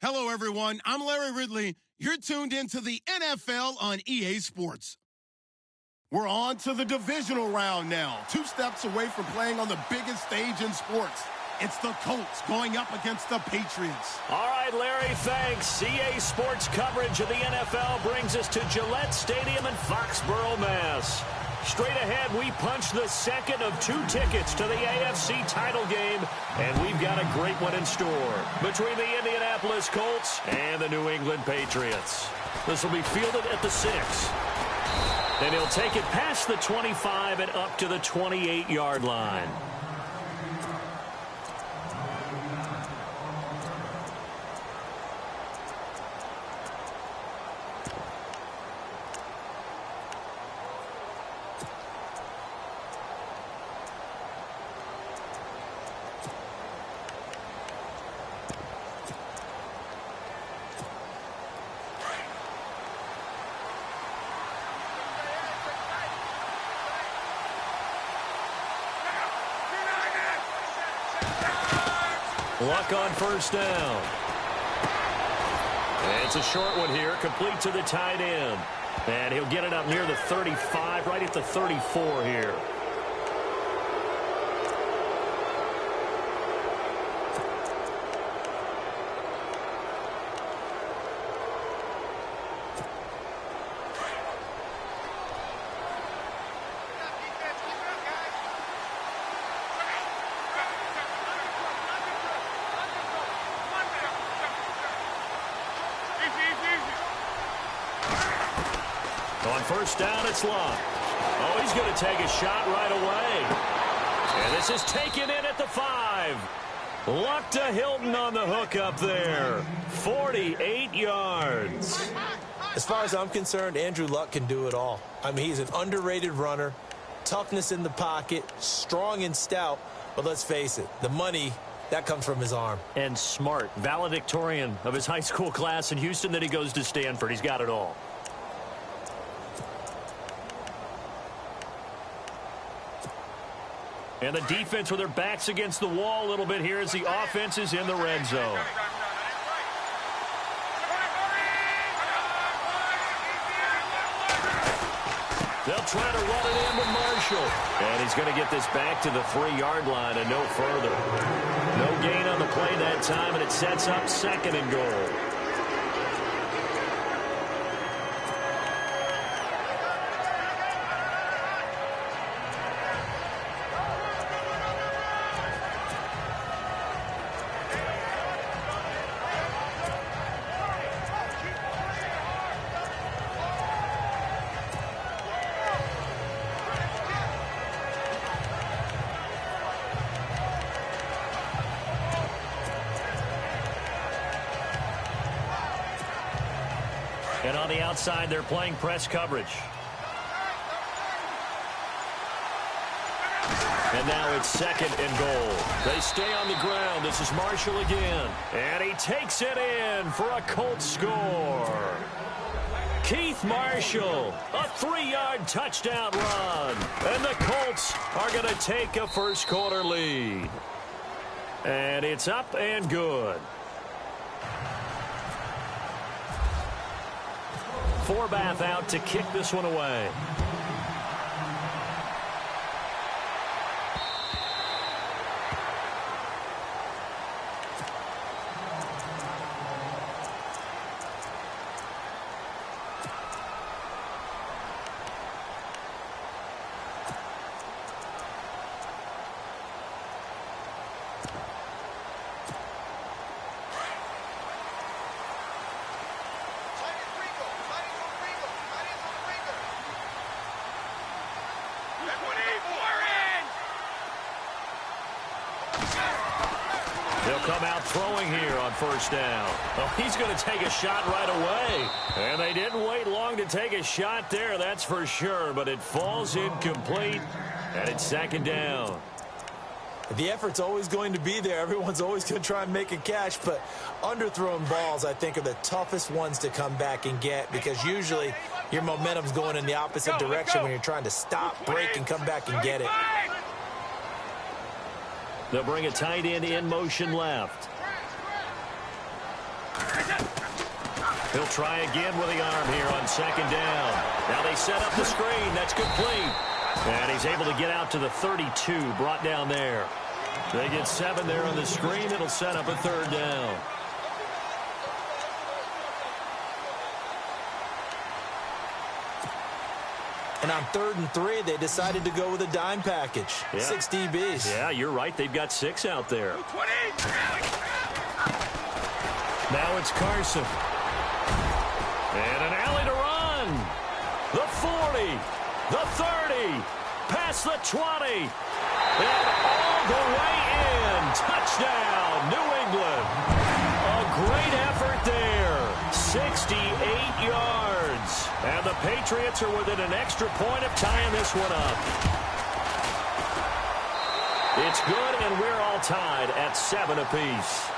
Hello, everyone. I'm Larry Ridley. You're tuned into the NFL on EA Sports. We're on to the divisional round now. 2 steps away from playing on the biggest stage in sports. It's the Colts going up against the Patriots. All right, Larry, thanks. EA Sports coverage of the NFL brings us to Gillette Stadium in Foxborough, Mass. Straight ahead, we punch the second of 2 tickets to the AFC title game, and we've got a great one in store between the Indianapolis Colts and the New England Patriots. This will be fielded at the 6. And he'll take it past the 25 and up to the 28-yard line. Luck on first down. And it's a short one here, complete to the tight end. And he'll get it up near the 35, right at the 34 here. On first down, it's Luck. Oh, he's going to take a shot right away. And this is taken in at the 5. Luck to Hilton on the hook up there. 48 yards. As far as I'm concerned, Andrew Luck can do it all. I mean, he's an underrated runner, toughness in the pocket, strong and stout. But let's face it, the money, that comes from his arm. And smart, valedictorian of his high school class in Houston. Then he goes to Stanford. He's got it all. And the defense with their backs against the wall a little bit here as the offense is in the red zone. They'll try to run it in with Marshall. And he's going to get this back to the 3-yard line and no further. No gain on the play that time, and it sets up 2nd and goal. And on the outside, they're playing press coverage. And now it's 2nd and goal. They stay on the ground. This is Marshall again. And he takes it in for a Colts score. Keith Marshall, a 3-yard touchdown run. And the Colts are going to take a first-quarter lead. And it's up and good. Forbath out to kick this one away. They'll come out throwing here on first down. Oh, he's going to take a shot right away. And they didn't wait long to take a shot there, that's for sure. But it falls incomplete, and it's 2nd down. The effort's always going to be there. Everyone's always going to try and make a catch. But underthrown balls, I think, are the toughest ones to come back and get because usually your momentum's going in the opposite direction when you're trying to stop, break, and come back and get it. They'll bring a tight end in motion left. He'll try again with the arm here on second down. Now they set up the screen. That's complete. And he's able to get out to the 32, brought down there. They get 7 there on the screen. It'll set up a third down. And on 3rd and 3, they decided to go with a dime package. Yeah. 6 DBs. Yeah, you're right. They've got 6 out there. Now it's Carson. And an alley to run. The 40. The 30. Past the 20. And all the way in. Touchdown, New England. A great effort there. 68 yards. And the Patriots are within an extra point of tying this one up. It's good, and we're all tied at 7 apiece.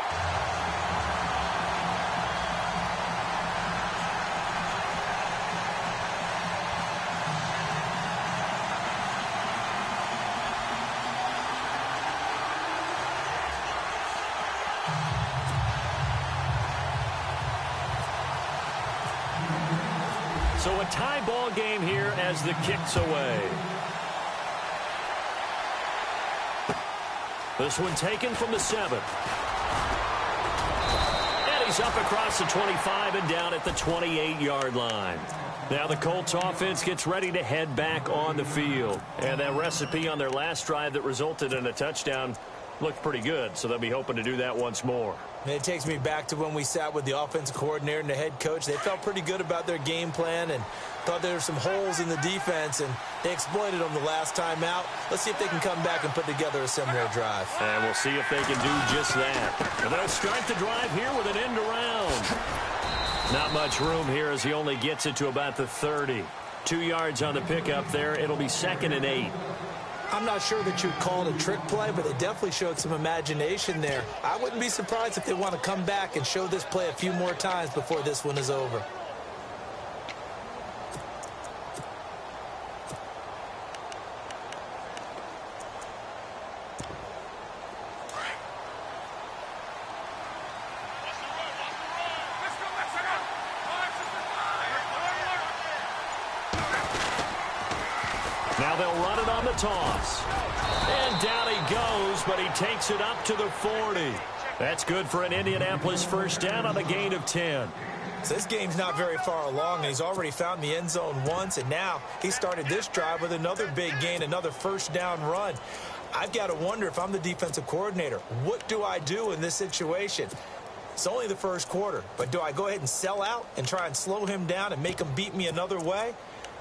So a tie ball game here as the kick's away. This one taken from the 7. And he's up across the 25 and down at the 28-yard line. Now the Colts offense gets ready to head back on the field. And that recipe on their last drive that resulted in a touchdown looked pretty good, so they'll be hoping to do that once more. And it takes me back to when we sat with the offensive coordinator and the head coach. They felt pretty good about their game plan and thought there were some holes in the defense, and they exploited them the last time out. Let's see if they can come back and put together a similar drive. And we'll see if they can do just that. And they'll start the drive here with an end around. Not much room here as he only gets it to about the 30. 2 yards on the pickup there. It'll be 2nd and 8. I'm not sure that you'd call it a trick play, but they definitely showed some imagination there. I wouldn't be surprised if they want to come back and show this play a few more times before this one is over. Now they'll run it on the toss. And down he goes, but he takes it up to the 40. That's good for an Indianapolis first down on a gain of 10. So this game's not very far along, and he's already found the end zone once, and now he started this drive with another big gain, another first down run. I've got to wonder if I'm the defensive coordinator, what do I do in this situation? It's only the first quarter, but do I go ahead and sell out and try and slow him down and make him beat me another way?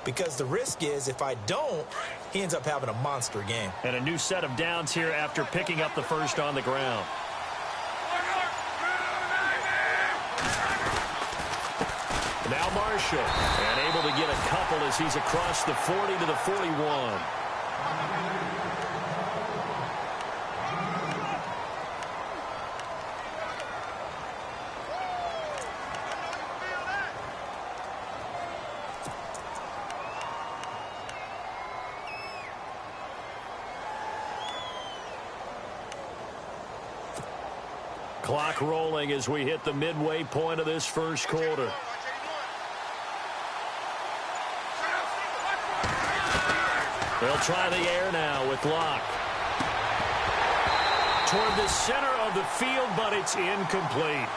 Because the risk is, if I don't, he ends up having a monster game. And a new set of downs here after picking up the first on the ground. Now Marshall, and able to get a couple as he's across the 40 to the 41. Clock rolling as we hit the midway point of this first quarter. They'll try the air now with Locke. Toward the center of the field, but it's incomplete.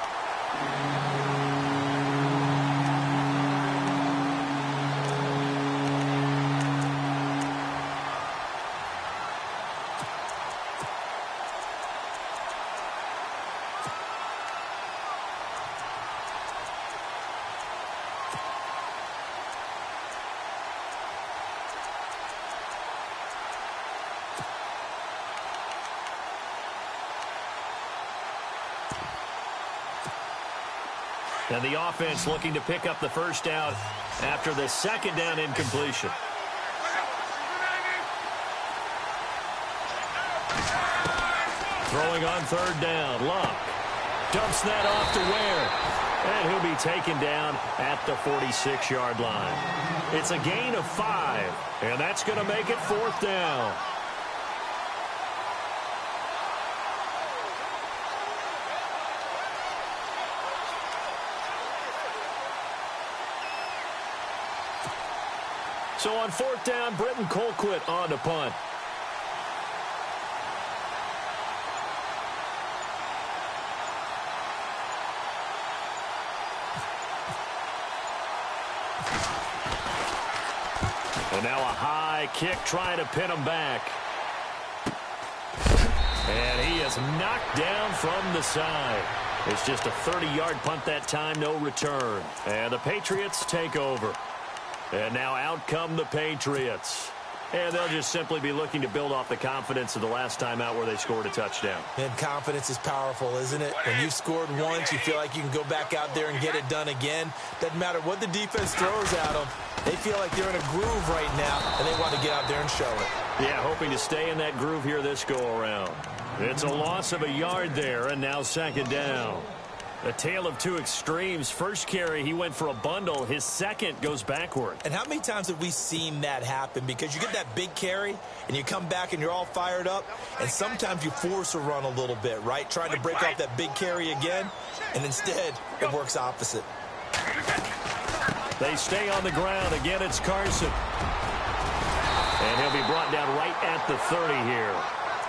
And the offense looking to pick up the first down after the second down incompletion. Throwing on third down, Luck dumps that off to Ware. And he'll be taken down at the 46-yard line. It's a gain of 5, and that's going to make it 4th down. So on fourth down, Britton Colquitt on to punt. And now a high kick trying to pin him back. And he is knocked down from the side. It's just a 30-yard punt that time, no return. And the Patriots take over. And now out come the Patriots. And they'll just simply be looking to build off the confidence of the last time out where they scored a touchdown. And confidence is powerful, isn't it? When you've scored once, you feel like you can go back out there and get it done again. Doesn't matter what the defense throws at them. They feel like they're in a groove right now, and they want to get out there and show it. Yeah, hoping to stay in that groove here this go-around. It's a loss of a yard there, and now second down. A tale of two extremes. First carry, he went for a bundle. His second goes backward. And how many times have we seen that happen? Because you get that big carry, and you come back and you're all fired up, and sometimes you force a run a little bit, right? Trying to break off that big carry again, and instead it works opposite. They stay on the ground. Again, it's Carson. And he'll be brought down right at the 30 here.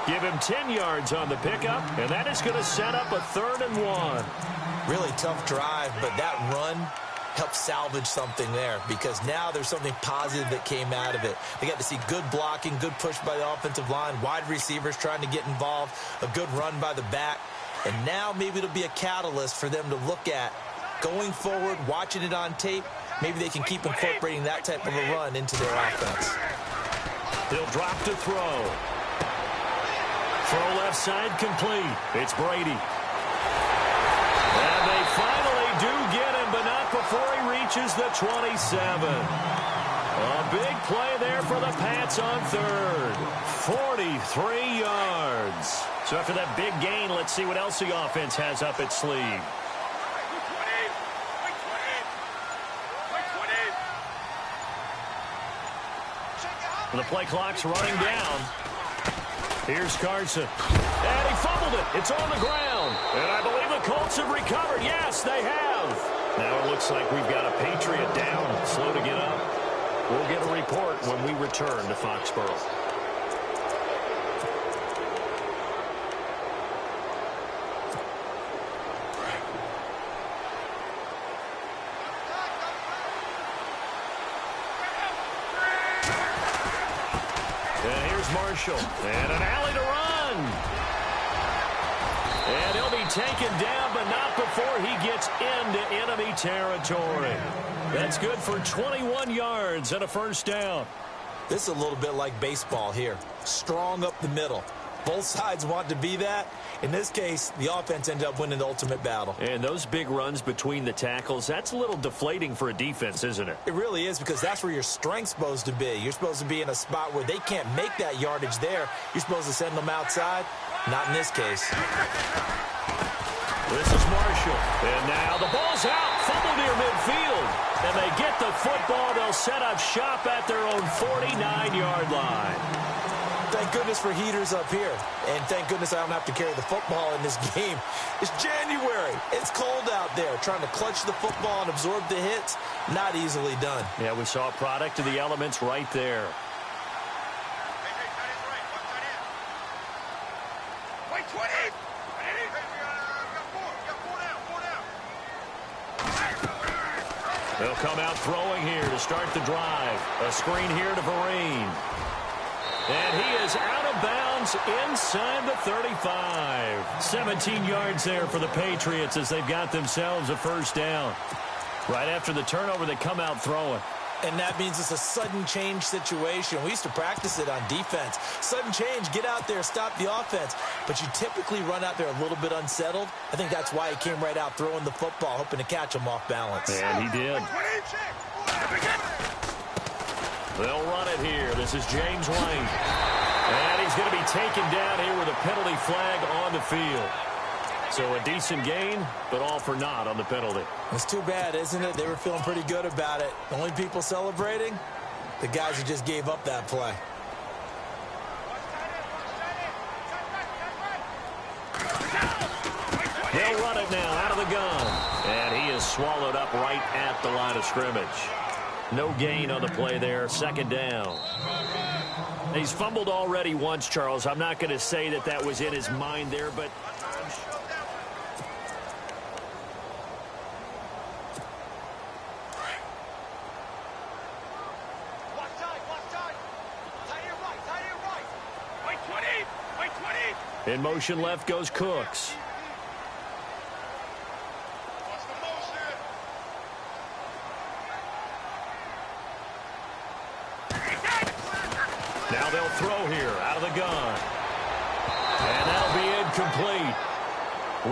Give him 10 yards on the pickup, and that is going to set up a 3rd and 1. Really tough drive, but that run helped salvage something there because now there's something positive that came out of it. They got to see good blocking, good push by the offensive line, wide receivers trying to get involved, a good run by the back. And now maybe it'll be a catalyst for them to look at going forward, watching it on tape. Maybe they can keep incorporating that type of a run into their offense. He'll drop to throw. Throw left side complete. It's Brady. And they finally do get him, but not before he reaches the 27. A big play there for the Pats on 3rd. 43 yards. So after that big gain, let's see what else the offense has up its sleeve. The play clock's running down. Here's Carson. And he fumbled it. It's on the ground. And I believe the Colts have recovered. Yes, they have. Now it looks like we've got a Patriot down, slow to get up. We'll get a report when we return to Foxborough. Marshall, and an alley to run. And he'll be taken down, but not before he gets into enemy territory. That's good for 21 yards and a 1st down. This is a little bit like baseball here. Strong up the middle. Both sides want to be that. In this case, the offense ended up winning the ultimate battle. And those big runs between the tackles, that's a little deflating for a defense, isn't it? It really is, because that's where your strength's supposed to be. You're supposed to be in a spot where they can't make that yardage there. You're supposed to send them outside. Not in this case. This is Marshall. And now the ball's out. Fumble near midfield. And they get the football. They'll set up shop at their own 49-yard line. Thank goodness for heaters up here. And thank goodness I don't have to carry the football in this game. It's January. It's cold out there. Trying to clutch the football and absorb the hits, not easily done. Yeah, we saw a product of the elements right there. They'll come out throwing here to start the drive. A screen here to Vereen. And he is out of bounds inside the 35. 17 yards there for the Patriots as they've got themselves a 1st down. Right after the turnover, they come out throwing. And that means it's a sudden change situation. We used to practice it on defense. Sudden change, get out there, stop the offense. But you typically run out there a little bit unsettled. I think that's why he came right out throwing the football, hoping to catch him off balance. And he did. They'll run it here. This is James White. And he's going to be taken down here with a penalty flag on the field. So a decent gain, but all for naught on the penalty. It's too bad, isn't it? They were feeling pretty good about it. The only people celebrating, the guys who just gave up that play. They'll run it now out of the gun. And he is swallowed up right at the line of scrimmage. No gain on the play there. Second down. He's fumbled already once, Charles. I'm not going to say that that was in his mind there, but in motion left goes Cooks. Now they'll throw here out of the gun. And that'll be incomplete.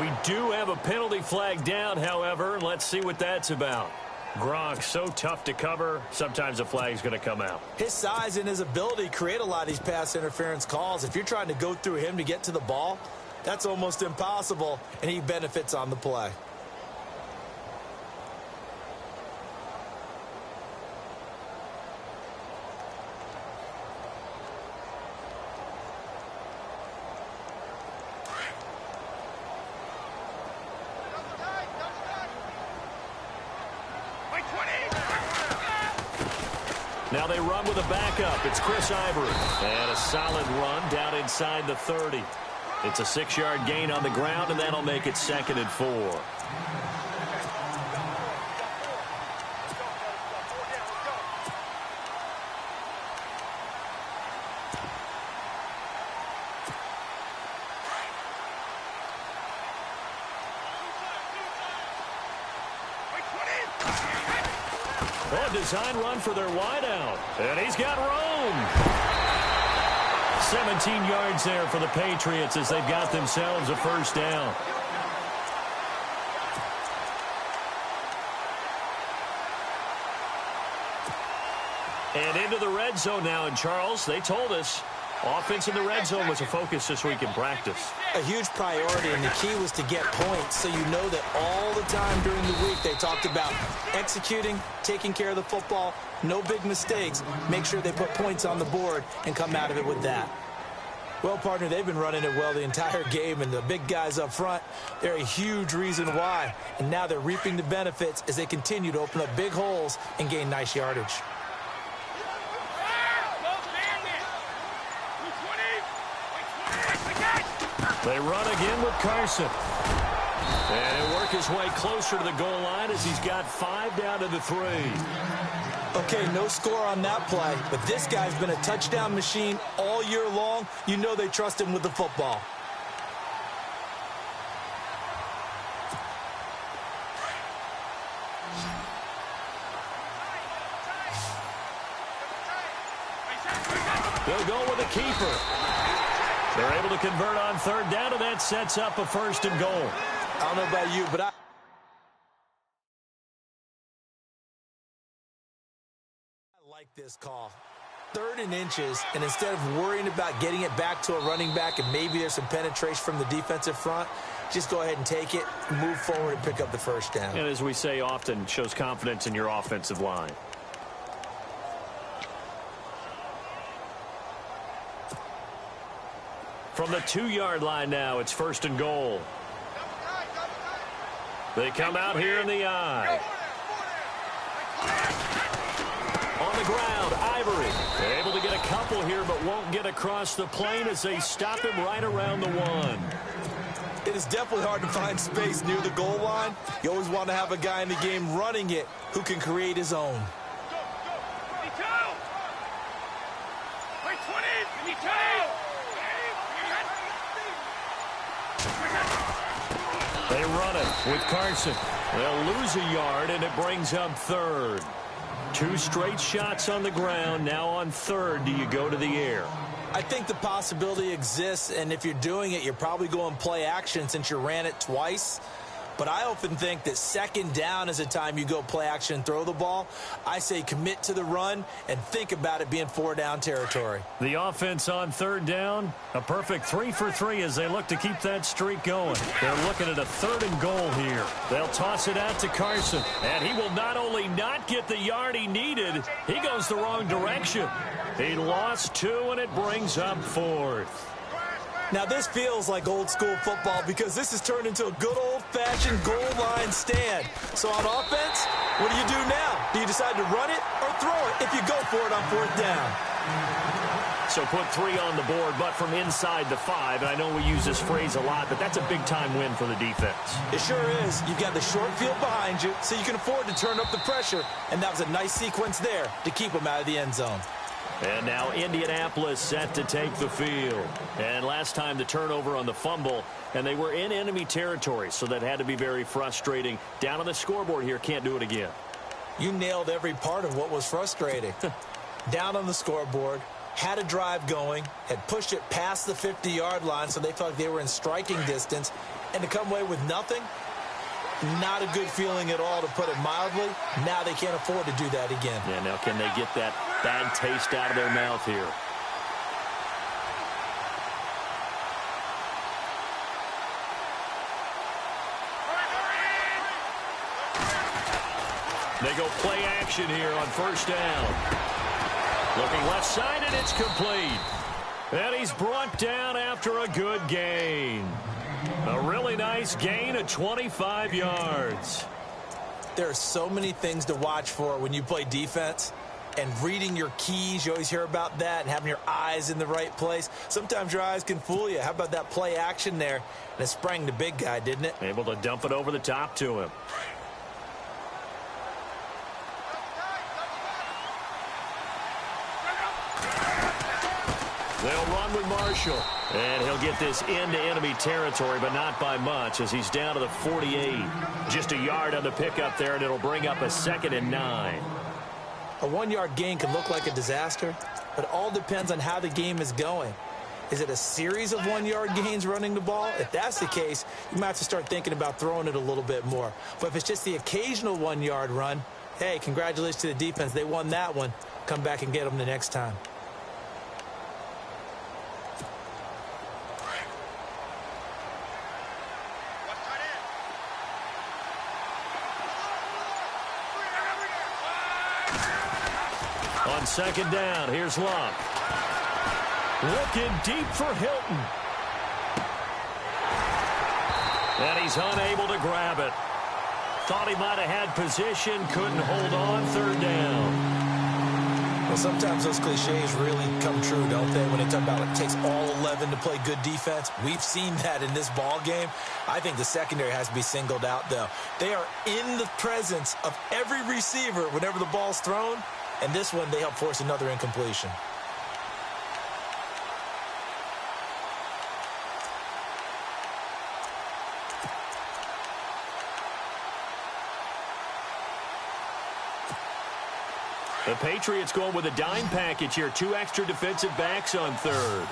We do have a penalty flag down, however. Let's see what that's about. Gronk, so tough to cover. Sometimes a flag's going to come out. His size and his ability create a lot of these pass interference calls. If you're trying to go through him to get to the ball, that's almost impossible, and he benefits on the play. Now they run with a backup. It's Chris Ivory. And a solid run down inside the 30. It's a 6-yard gain on the ground, and that'll make it 2nd and 4. Oh, design run for their wideout. And he's got room. 17 yards there for the Patriots as they've got themselves a first down. And into the red zone now. And, Charles, they told us offense in the red zone was a focus this week in practice. A huge priority, and the key was to get points, so you know that all the time during the week they talked about executing, taking care of the football, no big mistakes, make sure they put points on the board and come out of it with that. Well, partner, they've been running it well the entire game, and the big guys up front, they're a huge reason why. And now they're reaping the benefits as they continue to open up big holes and gain nice yardage. They run again with Carson. And he'll work his way closer to the goal line as he's got 5 down to the 3. Okay, no score on that play, but this guy's been a touchdown machine all year long. You know they trust him with the football. They'll go with a keeper. They're able to convert on 3rd down, and that sets up a 1st and goal. I don't know about you, but I like this call. 3rd and inches, and instead of worrying about getting it back to a running back and maybe there's some penetration from the defensive front, just go ahead and take it, move forward, and pick up the 1st down. And as we say often, shows confidence in your offensive line. From the 2-yard line now, it's 1st and goal. They come out here in the eye. On the ground, Ivory. They're able to get a couple here, but won't get across the plane as they stop him right around the 1. It is definitely hard to find space near the goal line. You always want to have a guy in the game running it who can create his own. They run it with Carson. They'll lose a yard, and it brings up 3rd. 2 straight shots on the ground. Now on 3rd, do you go to the air? I think the possibility exists, and if you're doing it, you're probably going play action since you ran it twice. But I often think that 2nd down is a time you go play action and throw the ball. I say commit to the run and think about it being 4-down territory. The offense on 3rd down, a perfect 3 for 3 as they look to keep that streak going. They're looking at a 3rd and goal here. They'll toss it out to Carson, and he will not only not get the yard he needed, he goes the wrong direction. He lost 2, and it brings up 4th. Now, this feels like old-school football because this has turned into a good old-fashioned goal line stand. So on offense, what do you do now? Do you decide to run it or throw it if you go for it on 4th down? So put 3 on the board, but from inside the 5. And I know we use this phrase a lot, but that's a big-time win for the defense. It sure is. You've got the short field behind you, so you can afford to turn up the pressure. And that was a nice sequence there to keep them out of the end zone. And now Indianapolis set to take the field. And last time the turnover on the fumble, and they were in enemy territory, so that had to be very frustrating. Down on the scoreboard here, can't do it again. You nailed every part of what was frustrating. Down on the scoreboard, had a drive going, had pushed it past the 50-yard line so they felt like they were in striking distance, and to come away with nothing, not a good feeling at all, to put it mildly. Now they can't afford to do that again. Yeah, now can they get that bad taste out of their mouth here? They go play action here on 1st down. Looking left side, and it's complete. And he's brought down after a good gain. A really nice gain of 25 yards. There are so many things to watch for when you play defense. And reading your keys, you always hear about that, and having your eyes in the right place. Sometimes your eyes can fool you. How about that play action there? And it sprang the big guy, didn't it? Able to dump it over the top to him. They'll run with Marshall. And he'll get this into enemy territory, but not by much, as he's down to the 48. Just a yard on the pickup there, and it'll bring up a 2nd and 9. A 1-yard gain can look like a disaster, but it all depends on how the game is going. Is it a series of 1-yard gains running the ball? If that's the case, you might have to start thinking about throwing it a little bit more. But if it's just the occasional 1-yard run, hey, congratulations to the defense. They won that one. Come back and get them the next time. On 2nd down, here's Luck. Looking deep for Hilton. And he's unable to grab it. Thought he might have had position, couldn't hold on. 3rd down. Well, sometimes those cliches really come true, don't they? When they talk about it takes all 11 to play good defense. We've seen that in this ball game. I think the secondary has to be singled out, though. They are in the presence of every receiver whenever the ball's thrown. And this one, they help force another incompletion. The Patriots going with a dime package here. 2 extra defensive backs on 3rd.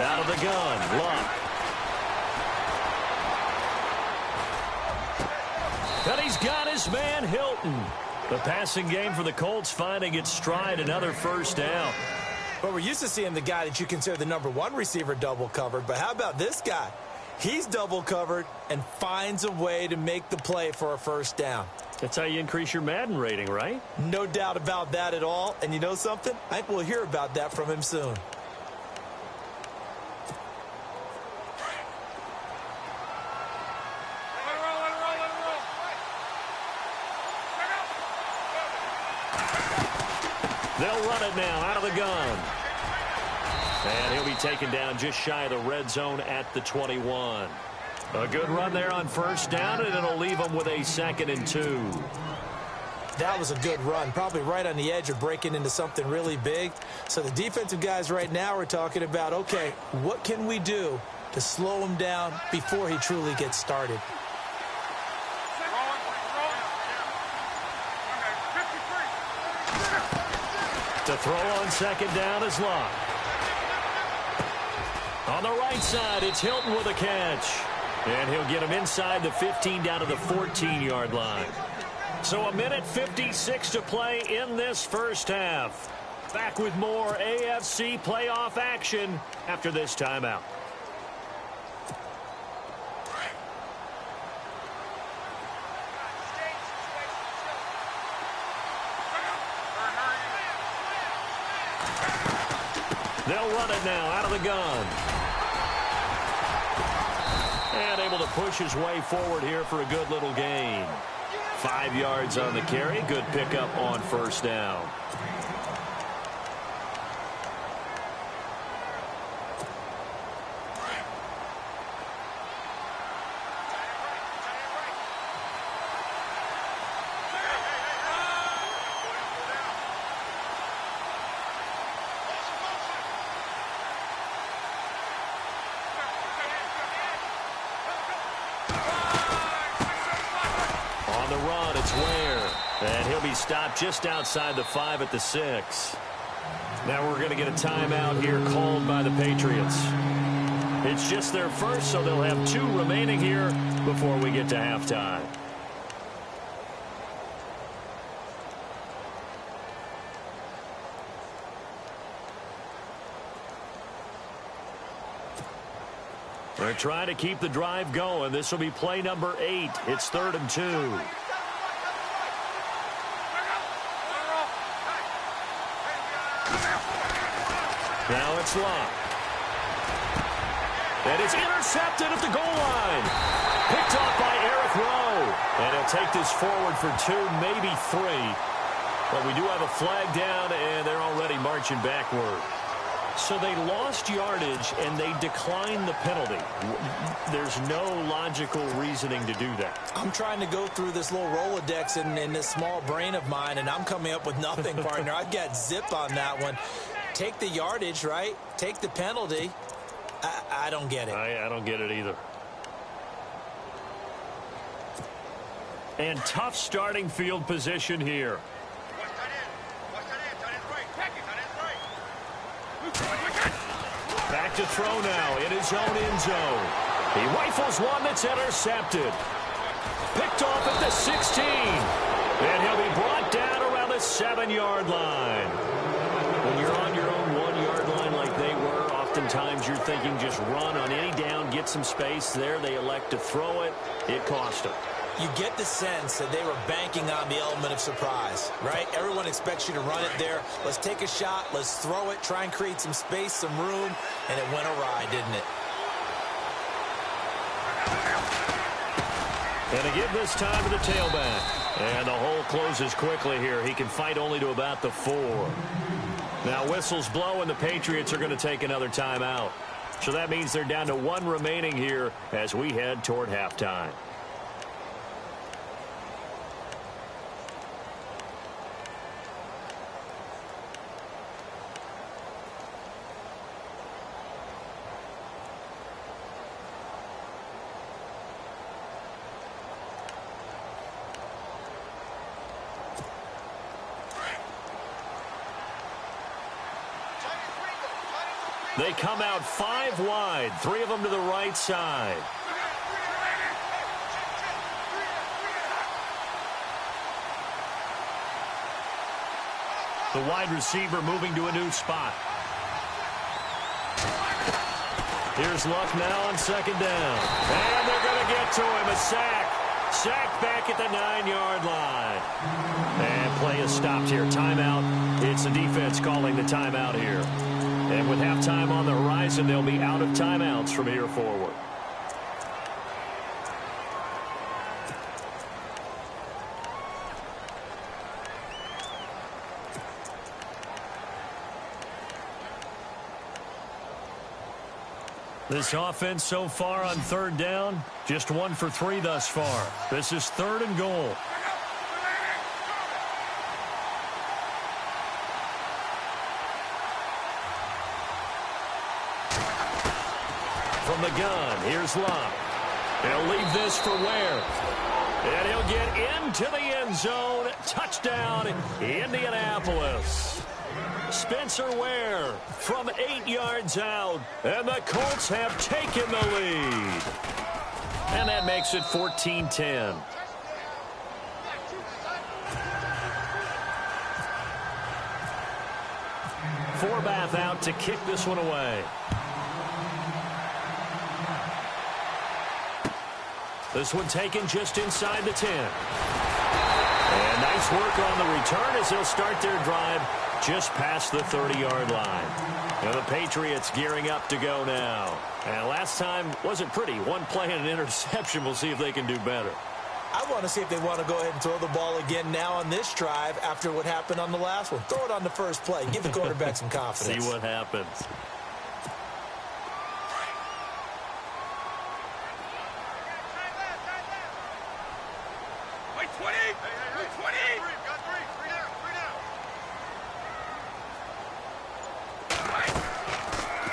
Out of the gun, Luck. And he's got his man, Hilton. The passing game for the Colts finding its stride, another 1st down. But we're used to seeing the guy that you consider the #1 receiver double covered. But how about this guy? He's double covered and finds a way to make the play for a 1st down. That's how you increase your Madden rating, right? No doubt about that at all. And you know something? I think we'll hear about that from him soon. They'll run it now out of the gun. And he'll be taken down just shy of the red zone at the 21. A good run there on 1st down, and it'll leave them with a 2nd and 2. That was a good run, probably right on the edge of breaking into something really big. So the defensive guys right now are talking about, okay, what can we do to slow him down before he truly gets started? To throw on 2nd down is Luck. On the right side, it's Hilton with a catch. And he'll get him inside the 15 down to the 14-yard line. So 1:56 to play in this 1st half. Back with more AFC playoff action after this timeout. it now out of the gun. And able to push his way forward here for a good little gain. 5 yards on the carry. Good pickup on first down. And he'll be stopped just outside the 5 at the 6. Now we're going to get a timeout here called by the Patriots. It's just their first, so they'll have 2 remaining here before we get to halftime. They're trying to keep the drive going. This will be play number 8. It's 3rd and 2. Now it's locked. And it's intercepted at the goal line. Picked off by Eric Rowe. And he'll take this forward for 2, maybe 3. But we do have a flag down, and they're already marching backward. So they lost yardage, and they declined the penalty. There's no logical reasoning to do that. I'm trying to go through this little Rolodex in this small brain of mine, and I'm coming up with nothing, partner. I've got zip on that one. Take the yardage, right? Take the penalty. I don't get it. I don't get it either. And tough starting field position here. Back to throw now in his own end zone. He rifles one that's intercepted. Picked off at the 16. And he'll be brought down around the 7-yard line. When you're on your own 1-yard line like they were, oftentimes you're thinking just run on any down, get some space. There they elect to throw it. It cost them. You get the sense that they were banking on the element of surprise, right? Everyone expects you to run it there. Let's take a shot. Let's throw it. Try and create some space, some room. And it went awry, didn't it? And to give this time to the tailback. And the hole closes quickly here. He can fight only to about the 4. Now whistles blow, and the Patriots are going to take another timeout. So that means they're down to 1 remaining here as we head toward halftime. They come out 5 wide, 3 of them to the right side. The wide receiver moving to a new spot. Here's Luck now on 2nd down. And they're going to get to him. A sack. Sacked back at the 9-yard line. And play is stopped here. Timeout. It's the defense calling the timeout here. And with halftime on the horizon, they'll be out of timeouts from here forward. This offense so far on 3rd down, just 1 for 3 thus far. This is 3rd and goal. From the gun, here's Love. He'll leave this for Ware. And he'll get into the end zone. Touchdown, Indianapolis. Spencer Ware from 8 yards out. And the Colts have taken the lead. And that makes it 14-10. Forbath out to kick this one away. This one taken just inside the 10. And nice work on the return as they'll start their drive just past the 30-yard line. And the Patriots gearing up to go now. And last time wasn't pretty. One play and an interception. We'll see if they can do better. I want to see if they want to go ahead and throw the ball again now on this drive after what happened on the last one. Throw it on the first play. Give the quarterback some confidence. See what happens.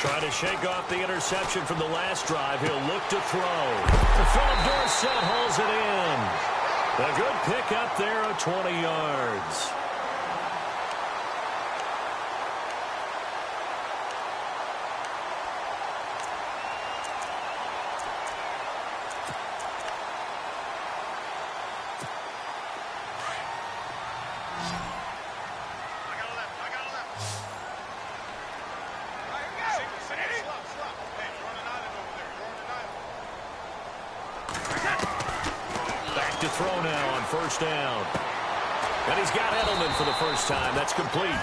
Trying to shake off the interception from the last drive. He'll look to throw. Philip Dorsett hauls it in. A good pick up there of 20 yards. To throw now on first down. And he's got Edelman for the first time. That's complete.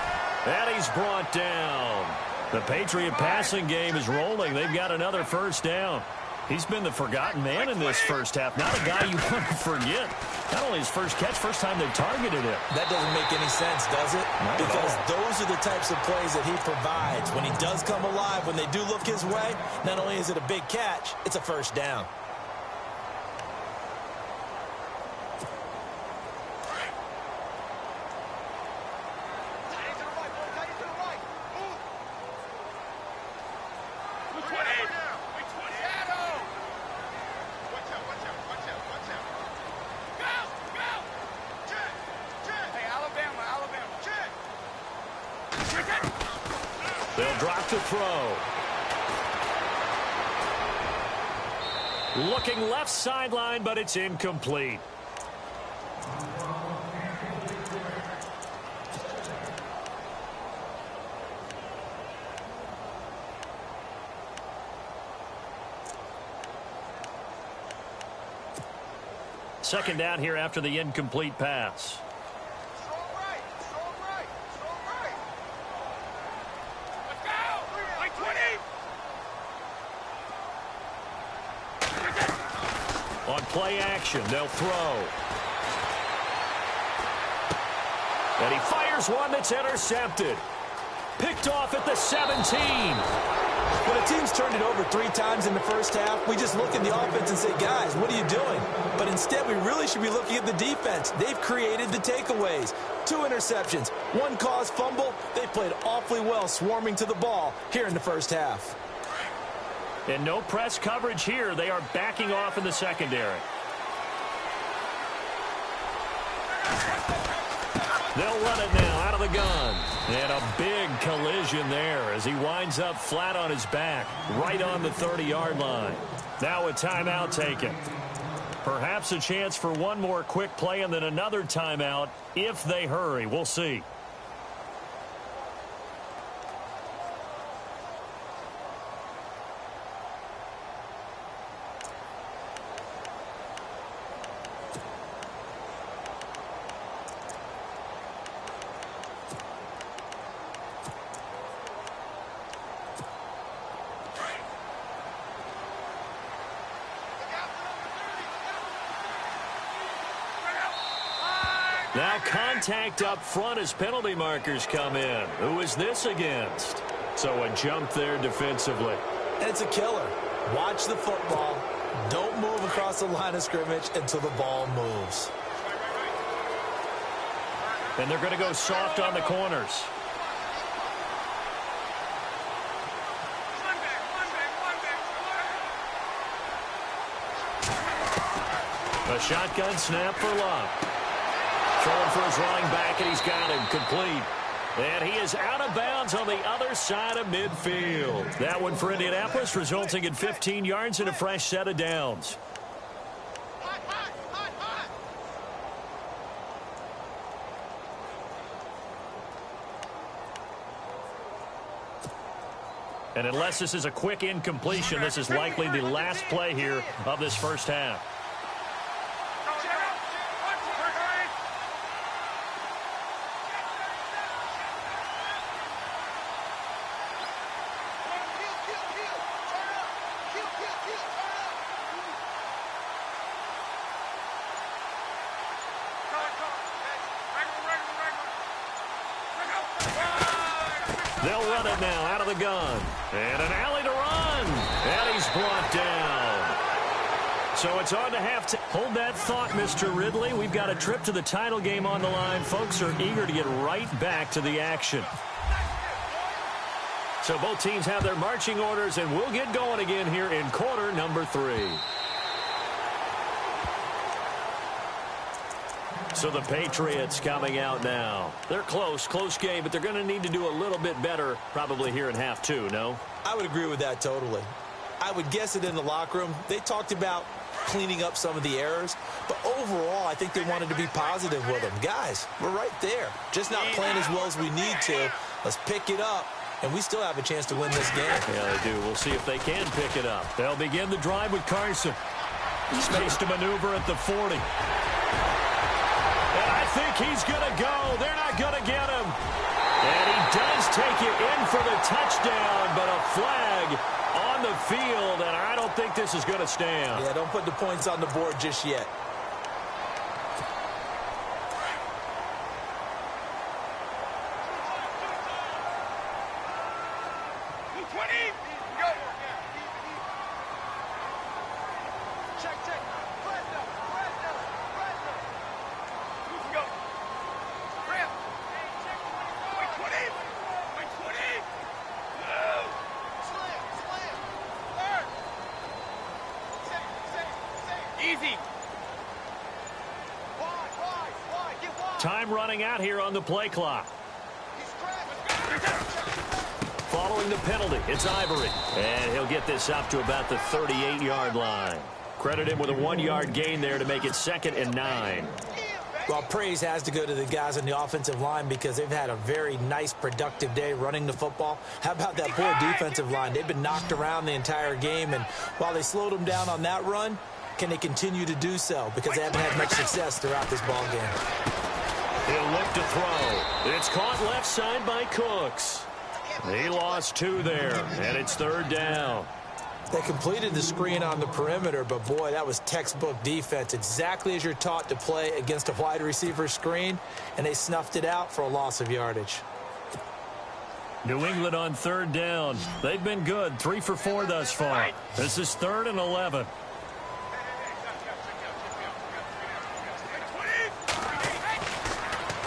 And he's brought down. The Patriot passing game is rolling. They've got another first down. He's been the forgotten man in this first half. Not a guy you want to forget. Not only his first catch, first time they've targeted him. That doesn't make any sense, does it? Not because those are the types of plays that he provides. When he does come alive, when they do look his way, not only is it a big catch, it's a first down. They'll drop to throw. Looking left sideline, but it's incomplete. Second down here after the incomplete pass. On play action, they'll throw. And he fires one that's intercepted. Picked off at the 17. When a team's turned it over 3 times in the first half, we just look at the offense and say, guys, what are you doing? But instead, we really should be looking at the defense. They've created the takeaways. 2 interceptions, 1 caused fumble. They played awfully well swarming to the ball here in the first half. And no press coverage here. They are backing off in the secondary. They'll run it now out of the gun. And a big collision there as he winds up flat on his back, right on the 30-yard line. Now a timeout taken. Perhaps a chance for one more quick play and then another timeout if they hurry. We'll see. Now contact up front as penalty markers come in. Who is this against? So a jump there defensively. And it's a killer. Watch the football. Don't move across the line of scrimmage until the ball moves. And they're going to go soft on the corners. A shotgun snap for Love. Throwing for his running back, and he's got him complete. And he is out of bounds on the other side of midfield. That one for Indianapolis, resulting in 15 yards and a fresh set of downs. And unless this is a quick incompletion, this is likely the last play here of this first half. it now out of the gun. And an alley to run. And he's brought down. So it's on to halftime. Hold that thought, Mr. Ridley. We've got a trip to the title game on the line. Folks are eager to get right back to the action. So both teams have their marching orders, and we'll get going again here in quarter number 3. So the Patriots coming out now. They're close game, but they're going to need to do a little bit better probably here in half 2, no? I would agree with that totally. I would guess it in the locker room. They talked about cleaning up some of the errors, but overall I think they wanted to be positive with them. Guys, we're right there. Just not playing as well as we need to. Let's pick it up, and we still have a chance to win this game. Yeah, they do. We'll see if they can pick it up. They'll begin the drive with Carson. Space to maneuver at the 40. And I think he's going to go. They're not going to get him. And he does take it in for the touchdown, but a flag on the field, and I don't think this is going to stand. Yeah, don't put the points on the board just yet. Time running out here on the play clock. Following the penalty, it's Ivory. And he'll get this up to about the 38-yard line. Credit him with a 1-yard gain there to make it 2nd and 9. Well, praise has to go to the guys on the offensive line because they've had a very nice, productive day running the football. How about that poor defensive line? They've been knocked around the entire game, and while they slowed them down on that run, can they continue to do so? Because they haven't had much success throughout this ball game. He'll look to throw. It's caught left side by Cooks. He lost 2 there, and it's 3rd down. They completed the screen on the perimeter, but boy, that was textbook defense. Exactly as you're taught to play against a wide receiver screen, and they snuffed it out for a loss of yardage. New England on 3rd down. They've been good, 3 for 4 thus far. This is 3rd and 11.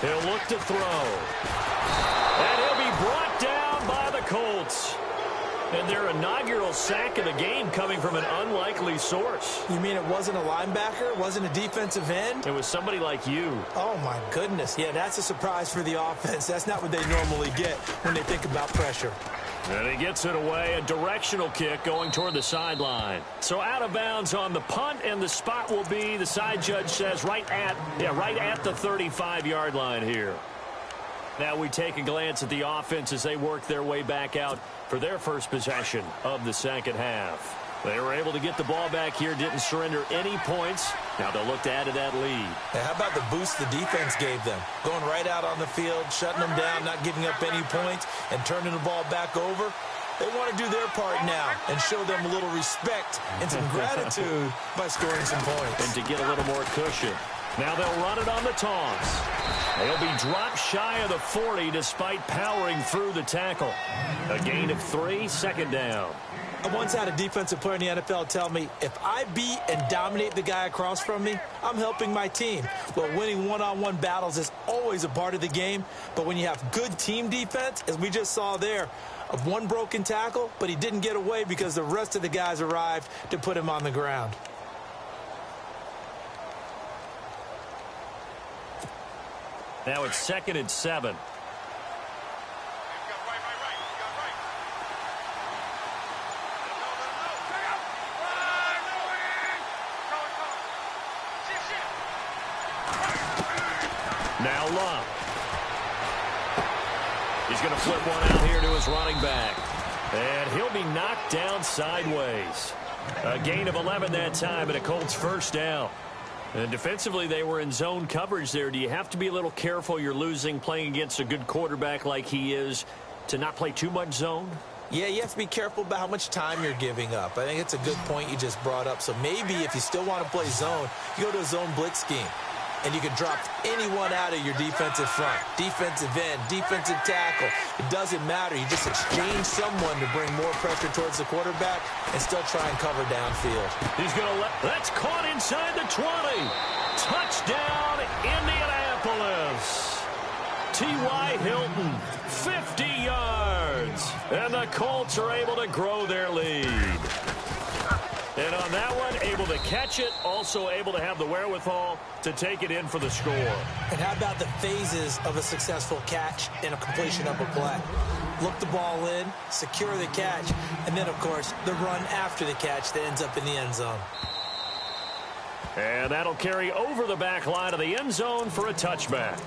He'll look to throw. And he'll be brought down by the Colts. And their inaugural sack of the game coming from an unlikely source. You mean it wasn't a linebacker? It wasn't a defensive end? It was somebody like you. Oh, my goodness. Yeah, that's a surprise for the offense. That's not what they normally get when they think about pressure. And he gets it away, a directional kick going toward the sideline. So out of bounds on the punt, and the spot will be, the side judge says, right at the 35-yard line here. Now we take a glance at the offense as they work their way back out for their first possession of the second half. They were able to get the ball back here, didn't surrender any points. Now they'll look to add to that lead. Now, how about the boost the defense gave them? Going right out on the field, shutting them down, not giving up any points, and turning the ball back over. They want to do their part now and show them a little respect and some gratitude by scoring some points. And to get a little more cushion. Now they'll run it on the toss. They'll be dropped shy of the 40 despite powering through the tackle. A gain of 3, 2nd down. I once had a defensive player in the NFL tell me, if I beat and dominate the guy across from me, I'm helping my team. Well, winning one-on-one battles is always a part of the game, but when you have good team defense, as we just saw there, of one broken tackle, but he didn't get away because the rest of the guys arrived to put him on the ground. Now it's 2nd and 7. Now Love. He's going to flip one out here to his running back. And he'll be knocked down sideways. A gain of 11 that time, and a Colts first down. And defensively, they were in zone coverage there. Do you have to be a little careful? You're losing, playing against a good quarterback like he is, to not play too much zone? Yeah, you have to be careful about how much time you're giving up. I think it's a good point you just brought up. So maybe if you still want to play zone, you go to a zone blitz scheme. and you can drop anyone out of your defensive front. Defensive end, defensive tackle. It doesn't matter. You just exchange someone to bring more pressure towards the quarterback and still try and cover downfield. He's going to that's caught inside the 20. Touchdown, Indianapolis. T.Y. Hilton, 50 yards. And the Colts are able to grow their lead. And on that one, able to catch it, also able to have the wherewithal to take it in for the score. And how about the phases of a successful catch and a completion of a play? Look the ball in, secure the catch, and then, of course, the run after the catch that ends up in the end zone. And that'll carry over the back line of the end zone for a touchback.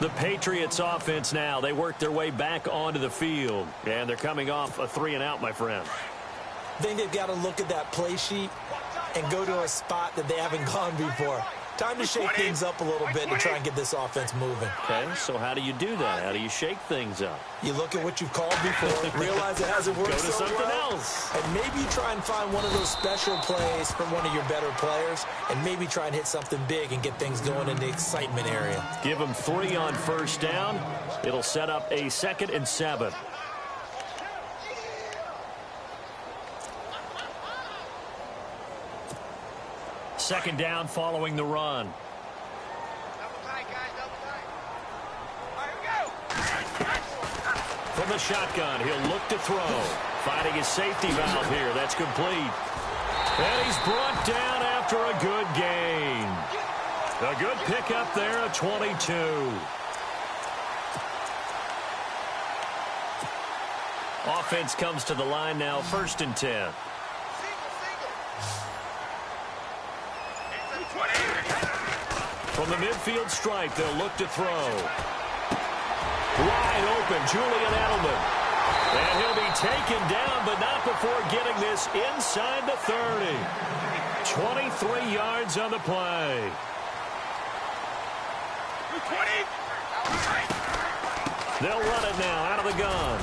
The Patriots offense now, they work their way back onto the field. And they're coming off a 3-and-out, my friend. I think they've got to look at that play sheet and go to a spot that they haven't gone before. Time to shake things up a little bit to try and get this offense moving. Okay, so how do you do that? How do you shake things up? You look at what you've called before, realize it hasn't worked Go to so something well, else. and maybe try and find one of those special plays from one of your better players, and maybe try and hit something big and get things going in the excitement area. Give them 3 on first down. It'll set up a 2nd and 7. Second down following the run. From the shotgun, he'll look to throw. Finding his safety valve here. That's complete. And he's brought down after a good gain. A good pickup there at 22. Offense comes to the line now, 1st and 10. From the midfield stripe, they'll look to throw. Wide open, Julian Edelman. And he'll be taken down, but not before getting this inside the 30. 23 yards on the play. They'll run it now out of the gun.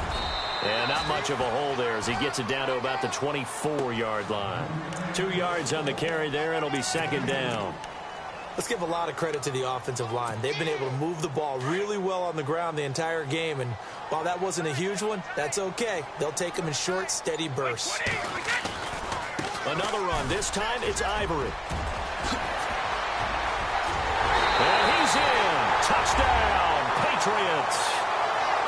And not much of a hole there as he gets it down to about the 24-yard line. 2 yards on the carry there, and it'll be 2nd down. Let's give a lot of credit to the offensive line. They've been able to move the ball really well on the ground the entire game, and while that wasn't a huge one, that's okay. They'll take them in short, steady bursts. Another run. This time, it's Ivory. And he's in. Touchdown, Patriots.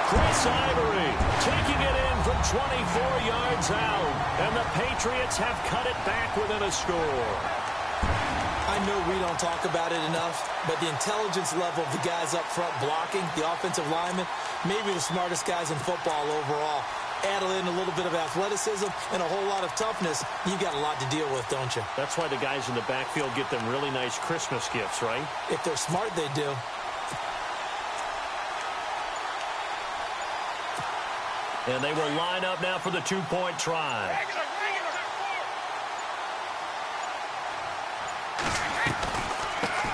Chris Ivory taking it in from 24 yards out, and the Patriots have cut it back within a score. I know we don't talk about it enough, but the intelligence level of the guys up front blocking, the offensive linemen, maybe the smartest guys in football overall. Add in a little bit of athleticism and a whole lot of toughness, you've got a lot to deal with, don't you? That's why the guys in the backfield get them really nice Christmas gifts, right? If they're smart, they do. And they will line up now for the 2-point try.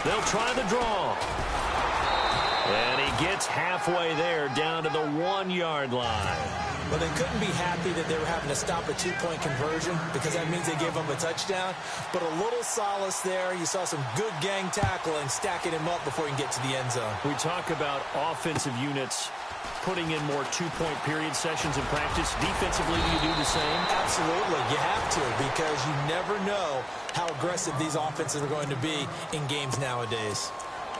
They'll try the draw. And he gets halfway there down to the 1-yard line. Well, they couldn't be happy that they were having to stop a 2-point conversion because that means they gave them a touchdown. But a little solace there. You saw some good gang tackling, stacking him up before he can get to the end zone. We talk about offensive units putting in more 2-point period sessions in practice. Defensively, do you do the same? Absolutely. You have to because you never know how aggressive these offenses are going to be in games nowadays.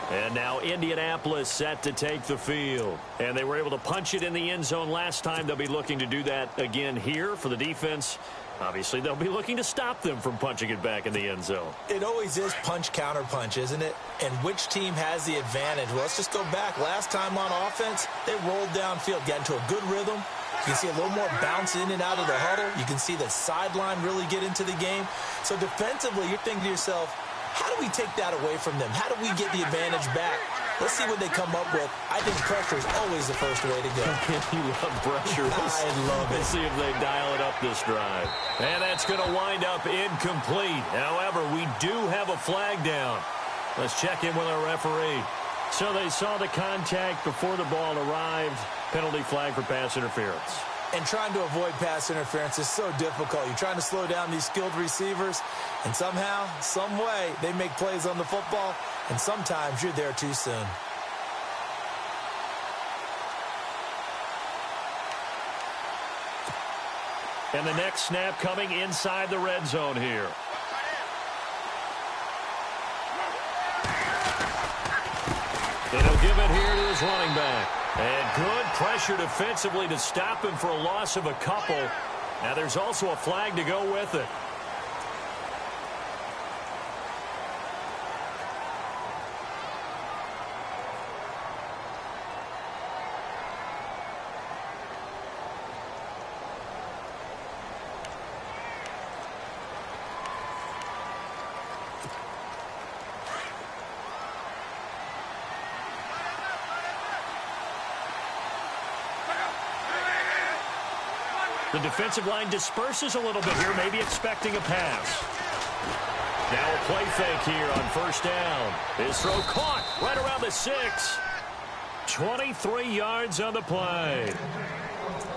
And now Indianapolis set to take the field. And they were able to punch it in the end zone last time. They'll be looking to do that again here for the defense. Obviously, they'll be looking to stop them from punching it back in the end zone. It always is punch-counter-punch, isn't it? And which team has the advantage? Well, let's just go back. Last time on offense, they rolled downfield, got into a good rhythm. You can see a little more bounce in and out of the huddle. You can see the sideline really get into the game. So defensively, you're thinking to yourself, how do we take that away from them? How do we get the advantage back? Let's see what they come up with. I think pressure is always the first way to go. You love pressure. I love it. Let's see if they dial it up this drive. And that's going to wind up incomplete. However, we do have a flag down. Let's check in with our referee. So they saw the contact before the ball arrived. Penalty flag for pass interference. And trying to avoid pass interference is so difficult. You're trying to slow down these skilled receivers, and somehow, some way, they make plays on the football, and sometimes you're there too soon. And the next snap coming inside the red zone here. And he'll give it here to his running back. And good pressure defensively to stop him for a loss of a couple. Now there's also a flag to go with it. The defensive line disperses a little bit here, maybe expecting a pass. Now a play fake here on first down. His throw caught right around the 6. 23 yards on the play.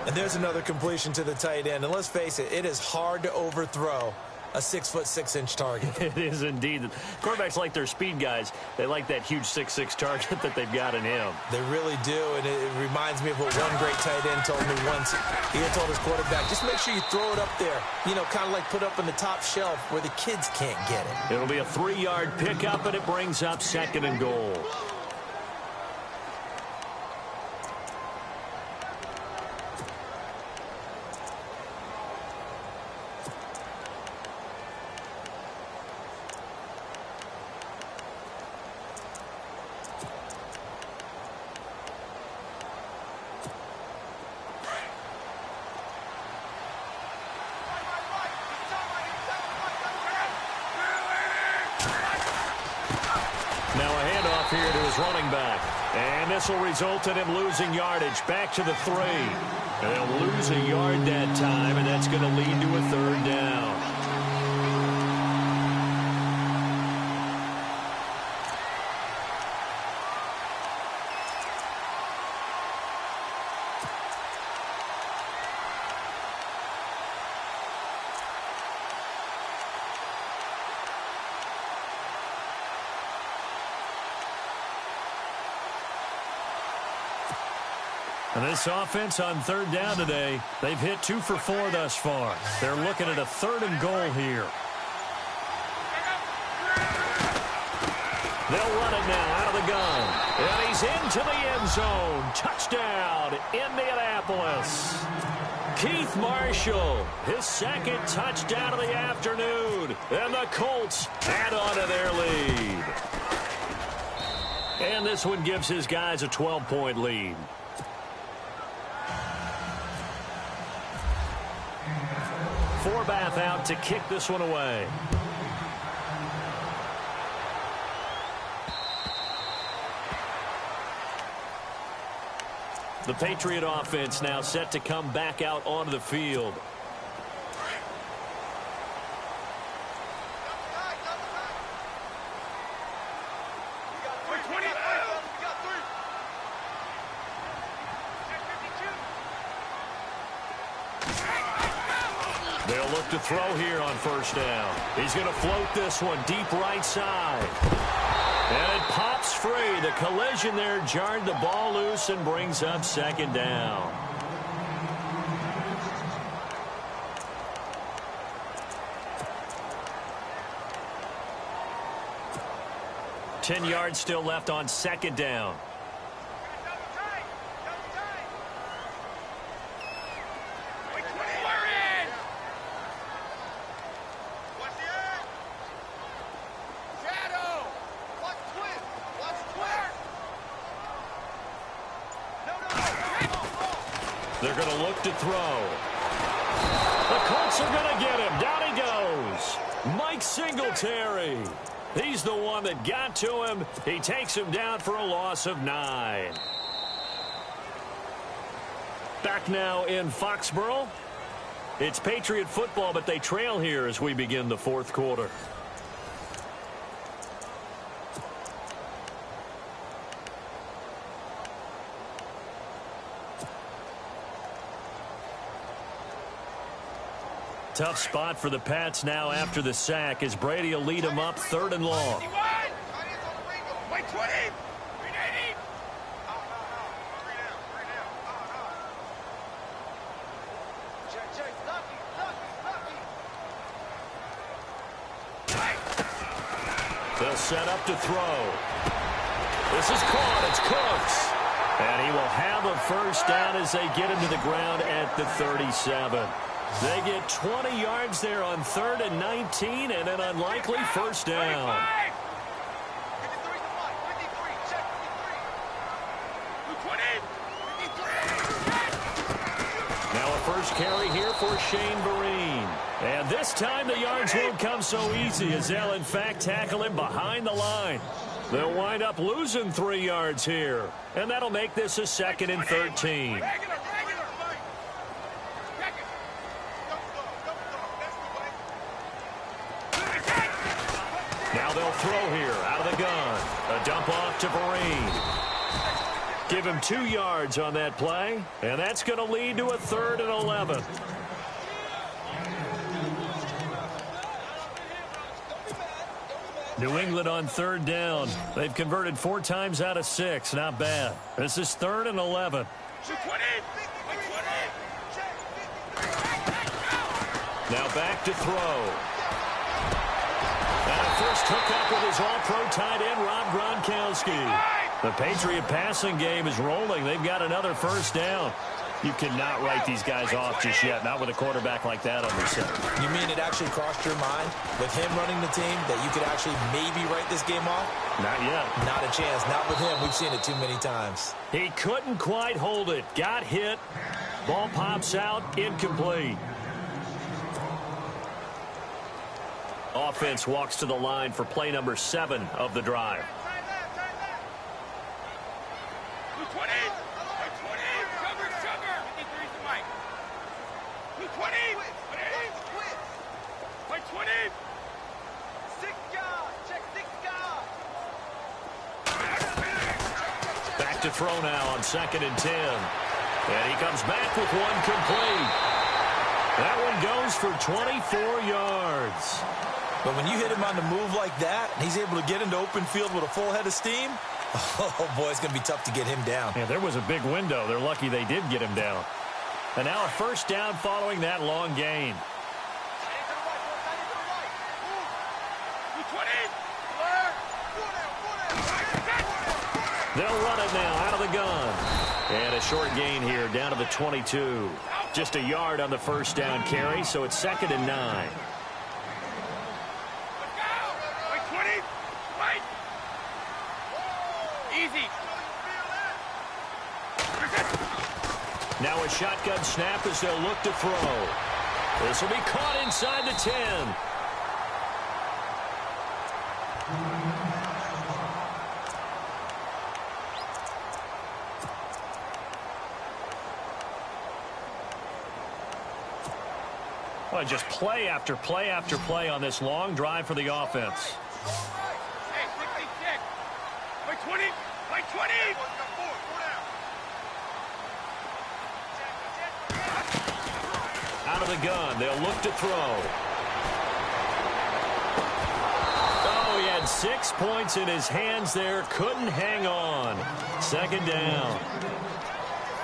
And there's another completion to the tight end. And let's face it, it is hard to overthrow a 6'6" target. It is indeed. Quarterbacks like their speed guys. They like that huge 6'6" target that they've got in him. They really do, and it reminds me of what one great tight end told me once. He had told his quarterback, just make sure you throw it up there. You know, kind of like put up on the top shelf where the kids can't get it. It'll be a 3-yard pickup, and it brings up 2nd and goal. Here to his running back. And this will result in him losing yardage back to the 3. And they'll lose a yard that time, and that's going to lead to a 3rd down. And this offense on 3rd down today, they've hit 2 for 4 thus far. They're looking at a 3rd and goal here. They'll run it now out of the gun. And he's into the end zone. Touchdown, Indianapolis. Keith Marshall, his 2nd touchdown of the afternoon. And the Colts add on to their lead. And this one gives his guys a 12-point lead. Forbath out to kick this one away. The Patriot offense now set to come back out onto the field. They'll look to throw here on first down. He's going to float this one deep right side. And it pops free. The collision there jarred the ball loose and brings up 2nd down. Ten yards still left on 2nd down. They're going to look to throw. The Colts are going to get him. Down he goes. Mike Singletary. He's the one that got to him. He takes him down for a loss of 9. Back now in Foxborough. It's Patriot football, but they trail here as we begin the 4th quarter. tough spot for the Pats now after the sack as Brady will lead them up 3rd and long. They'll set up to throw. This is caught. It's Cooks. And he will have a first down as they get him to the ground at the 37. They get 20 yards there on 3rd and 19 and an unlikely first down. Now a first carry here for Shane Vereen. And this time the yards won't come so easy as they'll in fact tackle him behind the line. They'll wind up losing 3 yards here. And that'll make this a 2nd and 13. Now they'll throw here out of the gun. A dump off to Vereen. Give him 2 yards on that play. And that's going to lead to a 3rd and 11. New England on 3rd down. They've converted 4 times out of 6. Not bad. This is 3rd and 11. Now back to throw. And a first hookup with his all-pro tight end, Rob Gronkowski. The Patriot passing game is rolling. They've got another first down. You cannot write these guys off just yet, not with a quarterback like that under center. You mean it actually crossed your mind with him running the team that you could actually maybe write this game off? Not yet. Not a chance. Not with him. We've seen it too many times. He couldn't quite hold it. Got hit. Ball pops out. Incomplete. Offense walks to the line for play number 7 of the drive. Back to throw now on 2nd and 10. And he comes back with one complete. That one goes for 24 yards. But when you hit him on the move like that, and he's able to get into open field with a full head of steam, oh, boy, it's going to be tough to get him down. Yeah, there was a big window. They're lucky they did get him down. And now a first down following that long gain. They'll run it now out of the gun. And a short gain here down to the 22. Just a yard on the first down carry, so it's 2nd and 9. Now a shotgun snap as they'll look to throw. This will be caught inside the 10. Well, just play after play after play on this long drive for the offense. Hey, 66. By 20. By 20. Out of the gun, they'll look to throw. Oh, he had 6 points in his hands there. Couldn't hang on. 2nd down.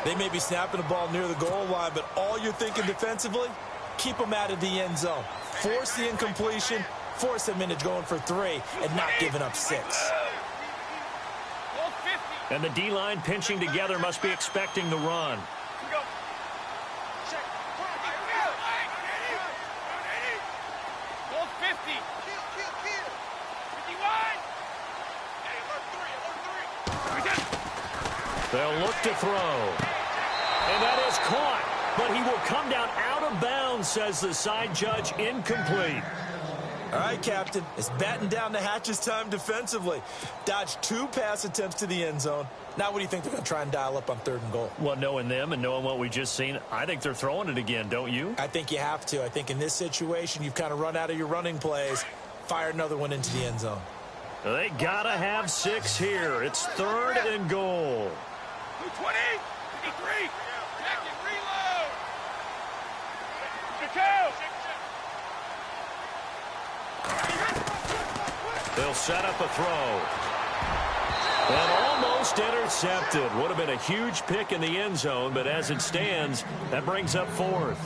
They may be snapping the ball near the goal line, but all you're thinking defensively, keep them out of the end zone. Force the incompletion, force them into going for 3, and not giving up 6. And the D-line pinching together must be expecting the run. They'll look to throw. And that is caught. But he will come down out of bounds, says the side judge. Incomplete. All right, Captain. It's batten down the hatches time defensively. Dodged 2 pass attempts to the end zone. Now what do you think they're going to try and dial up on 3rd and goal? Well, knowing them and knowing what we just seen, I think they're throwing it again, don't you? I think you have to. I think in this situation, you've kind of run out of your running plays. Fire another one into the end zone. They got to have 6 here. It's 3rd and goal. 20, 53. Jack and reload. 52. They'll set up a throw. And almost intercepted. Would have been a huge pick in the end zone, but as it stands, that brings up fourth.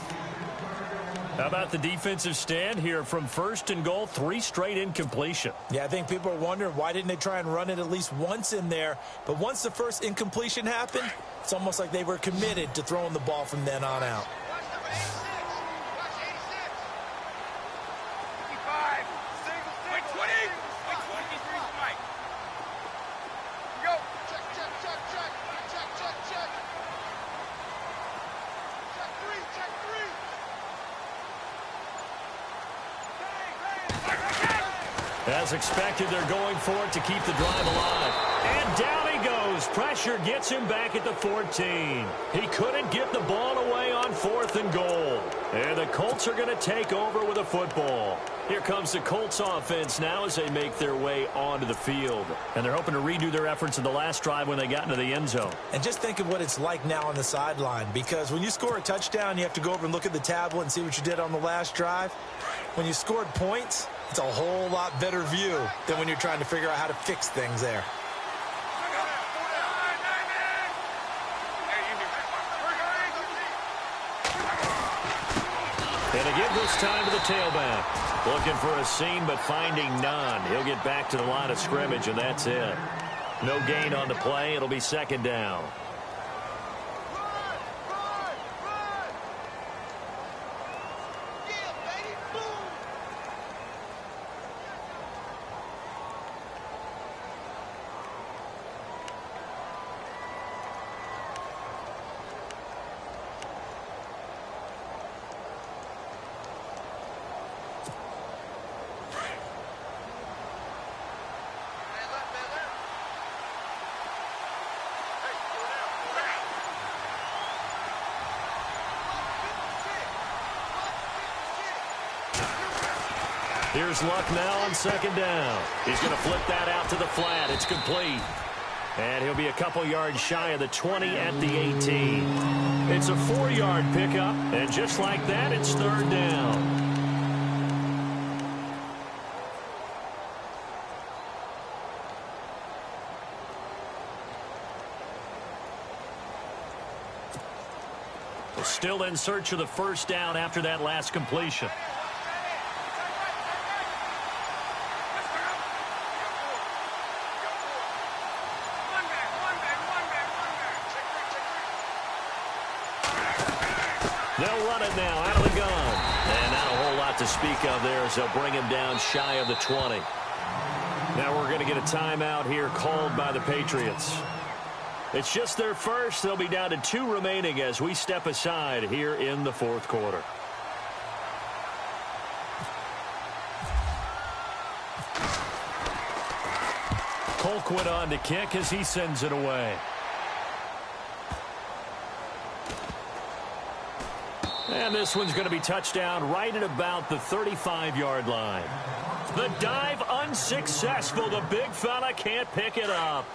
How about the defensive stand here from first and goal, 3 straight incompletion? Yeah, I think people are wondering why didn't they try and run it at least once in there. But once the first incompletion happened, it's almost like they were committed to throwing the ball from then on out. As expected, they're going for it to keep the drive alive. And down he goes. Pressure gets him back at the 14. He couldn't get the ball away on 4th and goal. And the Colts are going to take over with a football. Here comes the Colts offense now as they make their way onto the field. And they're hoping to redo their efforts in the last drive when they got into the end zone. And just think of what it's like now on the sideline, because when you score a touchdown, you have to go over and look at the tablet and see what you did on the last drive. When you scored points, it's a whole lot better view than when you're trying to figure out how to fix things there. And a give this time to the tailback. Looking for a seam, but finding none. He'll get back to the line of scrimmage, and that's it. No gain on the play. It'll be second down. Here's Luck now on second down. He's going to flip that out to the flat. It's complete. And he'll be a couple yards shy of the 20 at the 18. It's a 4-yard pickup, and just like that, it's third down. Still in search of the first down after that last completion. They'll run it now out of the gun. And not a whole lot to speak of there as they'll bring him down shy of the 20. Now we're going to get a timeout here called by the Patriots. It's just their first. They'll be down to 2 remaining as we step aside here in the fourth quarter. Colquitt on to kick as he sends it away. And this one's going to be touchdown right at about the 35-yard line. The dive unsuccessful. The big fella can't pick it up.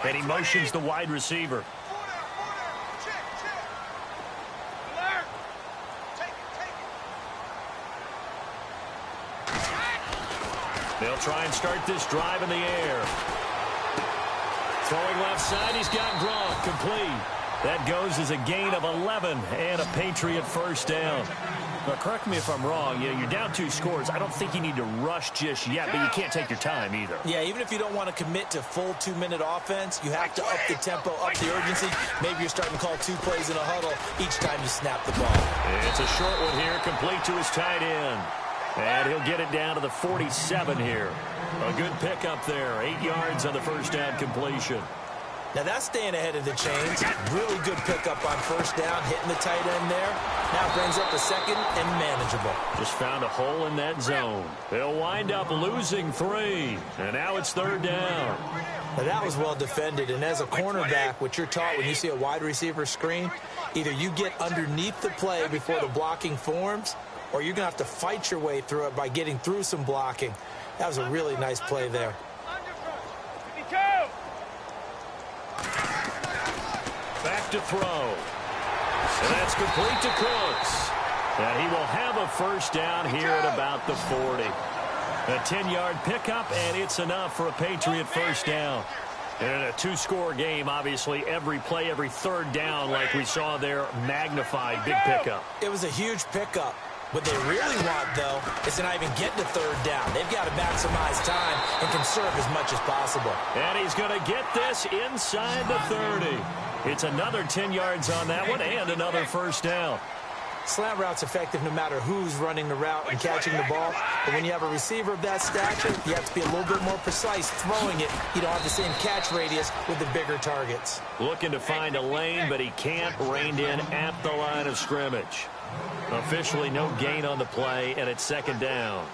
And he motions the wide receiver. They'll try and start this drive in the air. Throwing left side, he's got Gronk complete. That goes as a gain of 11 and a Patriot first down. Now, correct me if I'm wrong. You're down 2 scores. I don't think you need to rush just yet, but you can't take your time either. Yeah, even if you don't want to commit to full 2-minute offense, you have to up the tempo, up the urgency. Maybe you're starting to call 2 plays in a huddle each time you snap the ball. It's a short one here, complete to his tight end. And he'll get it down to the 47 here. A good pickup there. 8 yards on the first down completion. Now that's staying ahead of the chains. Really good pickup on first down, hitting the tight end there. Now brings up a second and manageable. Just found a hole in that zone. They'll wind up losing 3. And now it's third down. Now that was well defended. And as a cornerback, what you're taught when you see a wide receiver screen, either you get underneath the play before the blocking forms, or you're going to have to fight your way through it by getting through some blocking. That was a really nice play there. Back to throw. And that's complete to Cooks. And he will have a first down here at about the 40. A 10-yard pickup, and it's enough for a Patriot first down. And in a two-score game, obviously, every play, every third down, like we saw there, magnified big pickup. It was a huge pickup. What they really want, though, is to not even get to third down. They've got to maximize time and conserve as much as possible. And he's going to get this inside the 30. It's another 10 yards on that one and another first down. Slant route's effective no matter who's running the route and catching the ball. But when you have a receiver of that stature, you have to be a little bit more precise throwing it. You don't have the same catch radius with the bigger targets. Looking to find a lane, but he can't. Reined in at the line of scrimmage. Officially no gain on the play, and it's second down.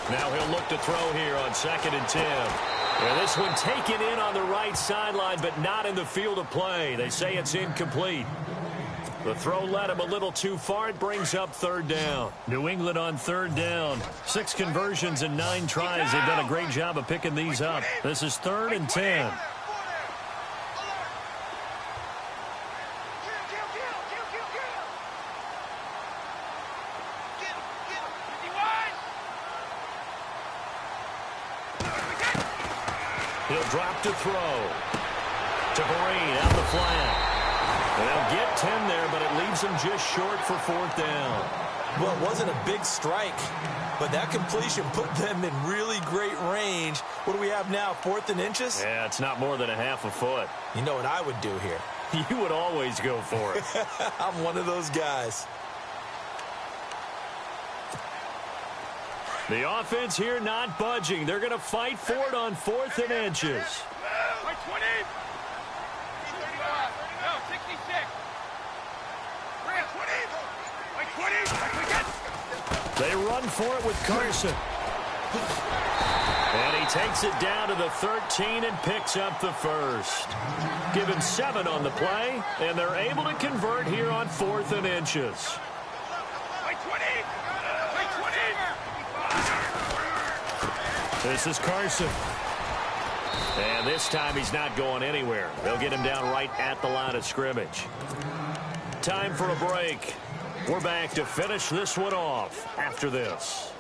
Now he'll look to throw here on 2nd and 10. And this one taken in on the right sideline, but not in the field of play. They say it's incomplete. The throw led him a little too far. It brings up third down. New England on third down. 6 conversions and 9 tries. They've done a great job of picking these up. This is 3rd and 10. He'll drop to throw. To Vereen out the flat. They'll get 10 there, but it leaves him just short for 4th down. Well, it wasn't a big strike, but that completion put them in really great range. What do we have now, 4th and inches? Yeah, it's not more than a half a foot. You know what I would do here? You would always go for it. I'm one of those guys. The offense here not budging. They're going to fight for it on 4th and inches. By 20. 66. We're at 20. By 20. They run for it with Carson. And he takes it down to the 13 and picks up the first. Given 7 on the play, and they're able to convert here on 4th and inches. By 20. By 20. This is Carson. And this time he's not going anywhere. They'll get him down right at the line of scrimmage. Time for a break. We're back to finish this one off after this.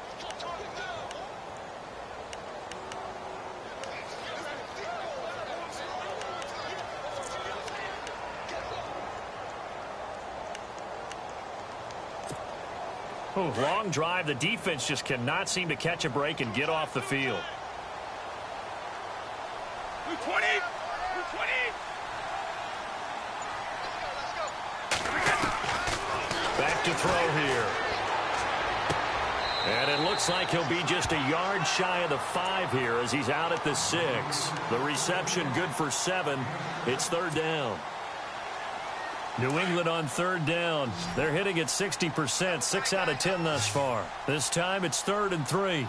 Oh, long drive. The defense just cannot seem to catch a break and get off the field. 20. 20. Back to throw here. And it looks like he'll be just a yard shy of the 5 here as he's out at the 6. The reception good for 7. It's 3rd down. New England on 3rd down. They're hitting at 60%, 6 out of 10 thus far. This time it's 3rd and 3.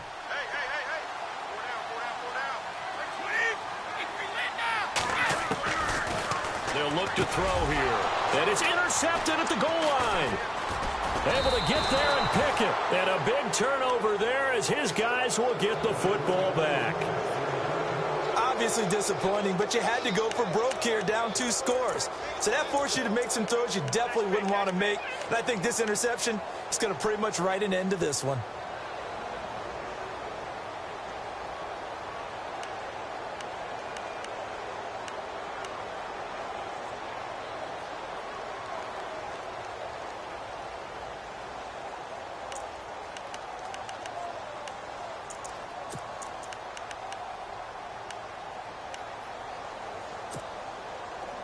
They'll look to throw here. And it's intercepted at the goal line. Able to get there and pick it. And a big turnover there as his guys will get the football back. Obviously disappointing, but you had to go for broke here, down 2 scores. So that forced you to make some throws you definitely wouldn't want to make. And I think this interception is going to pretty much write an end to this one.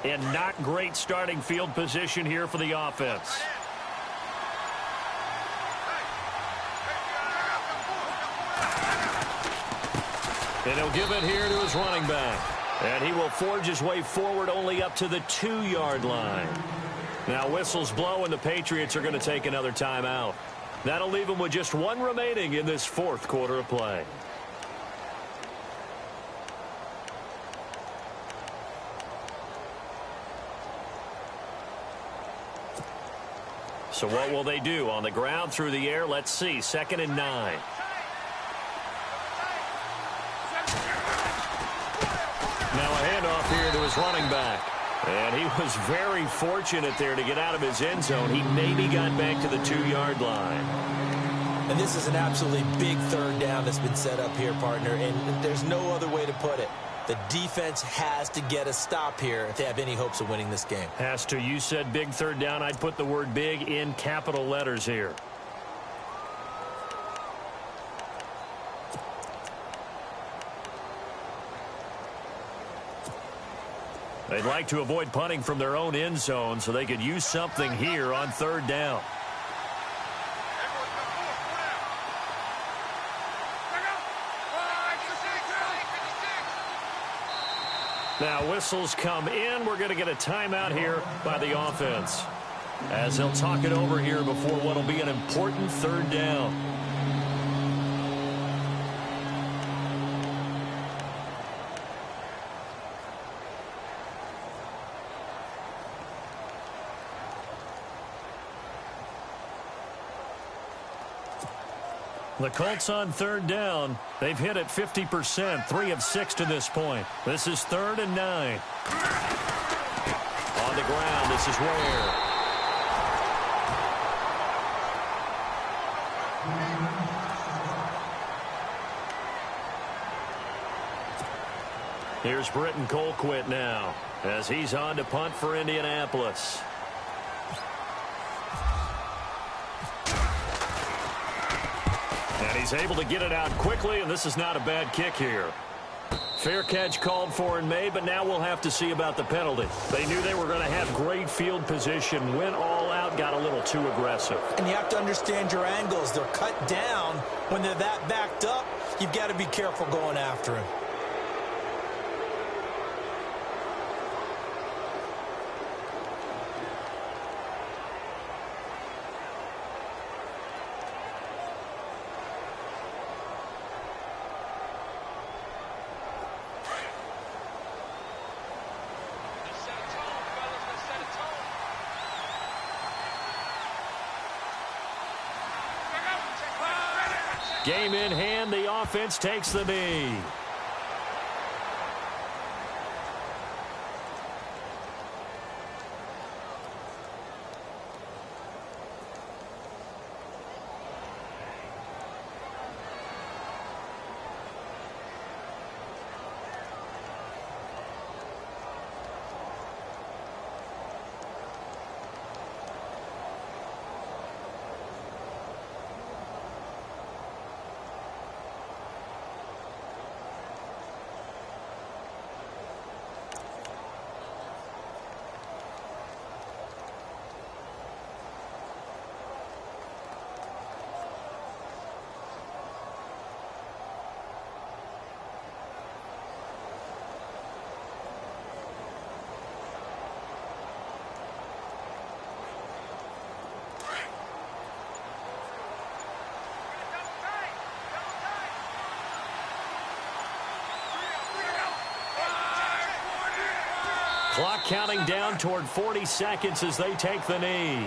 And not great starting field position here for the offense. And he'll give it here to his running back. And he will forge his way forward only up to the 2-yard line. Now whistles blow and the Patriots are going to take another timeout. That'll leave them with just 1 remaining in this 4th quarter of play. So what will they do? On the ground, through the air, let's see. 2nd and 9. his running back. And he was very fortunate there to get out of his end zone. He maybe got back to the 2-yard line. And this is an absolutely big third down that's been set up here, partner, and there's no other way to put it. The defense has to get a stop here if they have any hopes of winning this game. Has to. You said big third down. I'd put the word big in capital letters here. They'd like to avoid punting from their own end zone so they could use something here on third down. Now whistles come in. We're going to get a timeout here by the offense, as they'll talk it over here before what will be an important third down. The Colts on third down. They've hit it 50%, 3 of 6 to this point. This is 3rd and 9. On the ground, this is Ware. Here's Britton Colquitt now, as he's on to punt for Indianapolis. And he's able to get it out quickly, and this is not a bad kick here. Fair catch called for and made, but now we'll have to see about the penalty. They knew they were going to have great field position, went all out, got a little too aggressive. And you have to understand your angles. They're cut down. When they're that backed up, you've got to be careful going after him. Game in hand, the offense takes the knee. Clock counting down toward 40 seconds as they take the knee.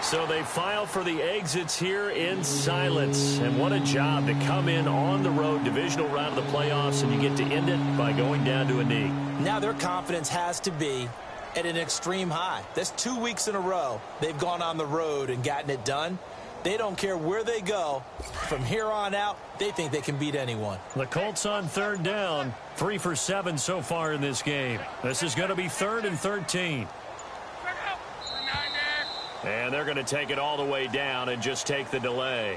So they file for the exits here in silence. And what a job to come in on the road, divisional round of the playoffs, and you get to end it by going down to a knee. Now their confidence has to be at an extreme high. That's 2 weeks in a row they've gone on the road and gotten it done. They don't care where they go. From here on out, they think they can beat anyone. The Colts on third down, 3 for 7 so far in this game. This is going to be 3rd and 13. And they're going to take it all the way down and just take the delay.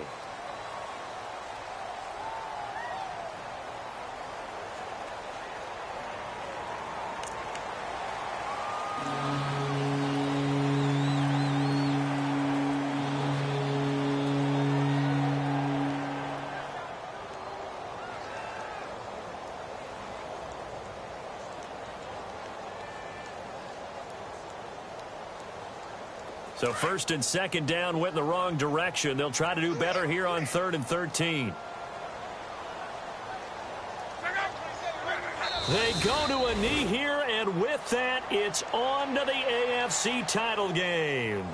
So 1st and 2nd down went in the wrong direction. They'll try to do better here on 3rd and 13. They go to a knee here, and with that, it's on to the AFC title game.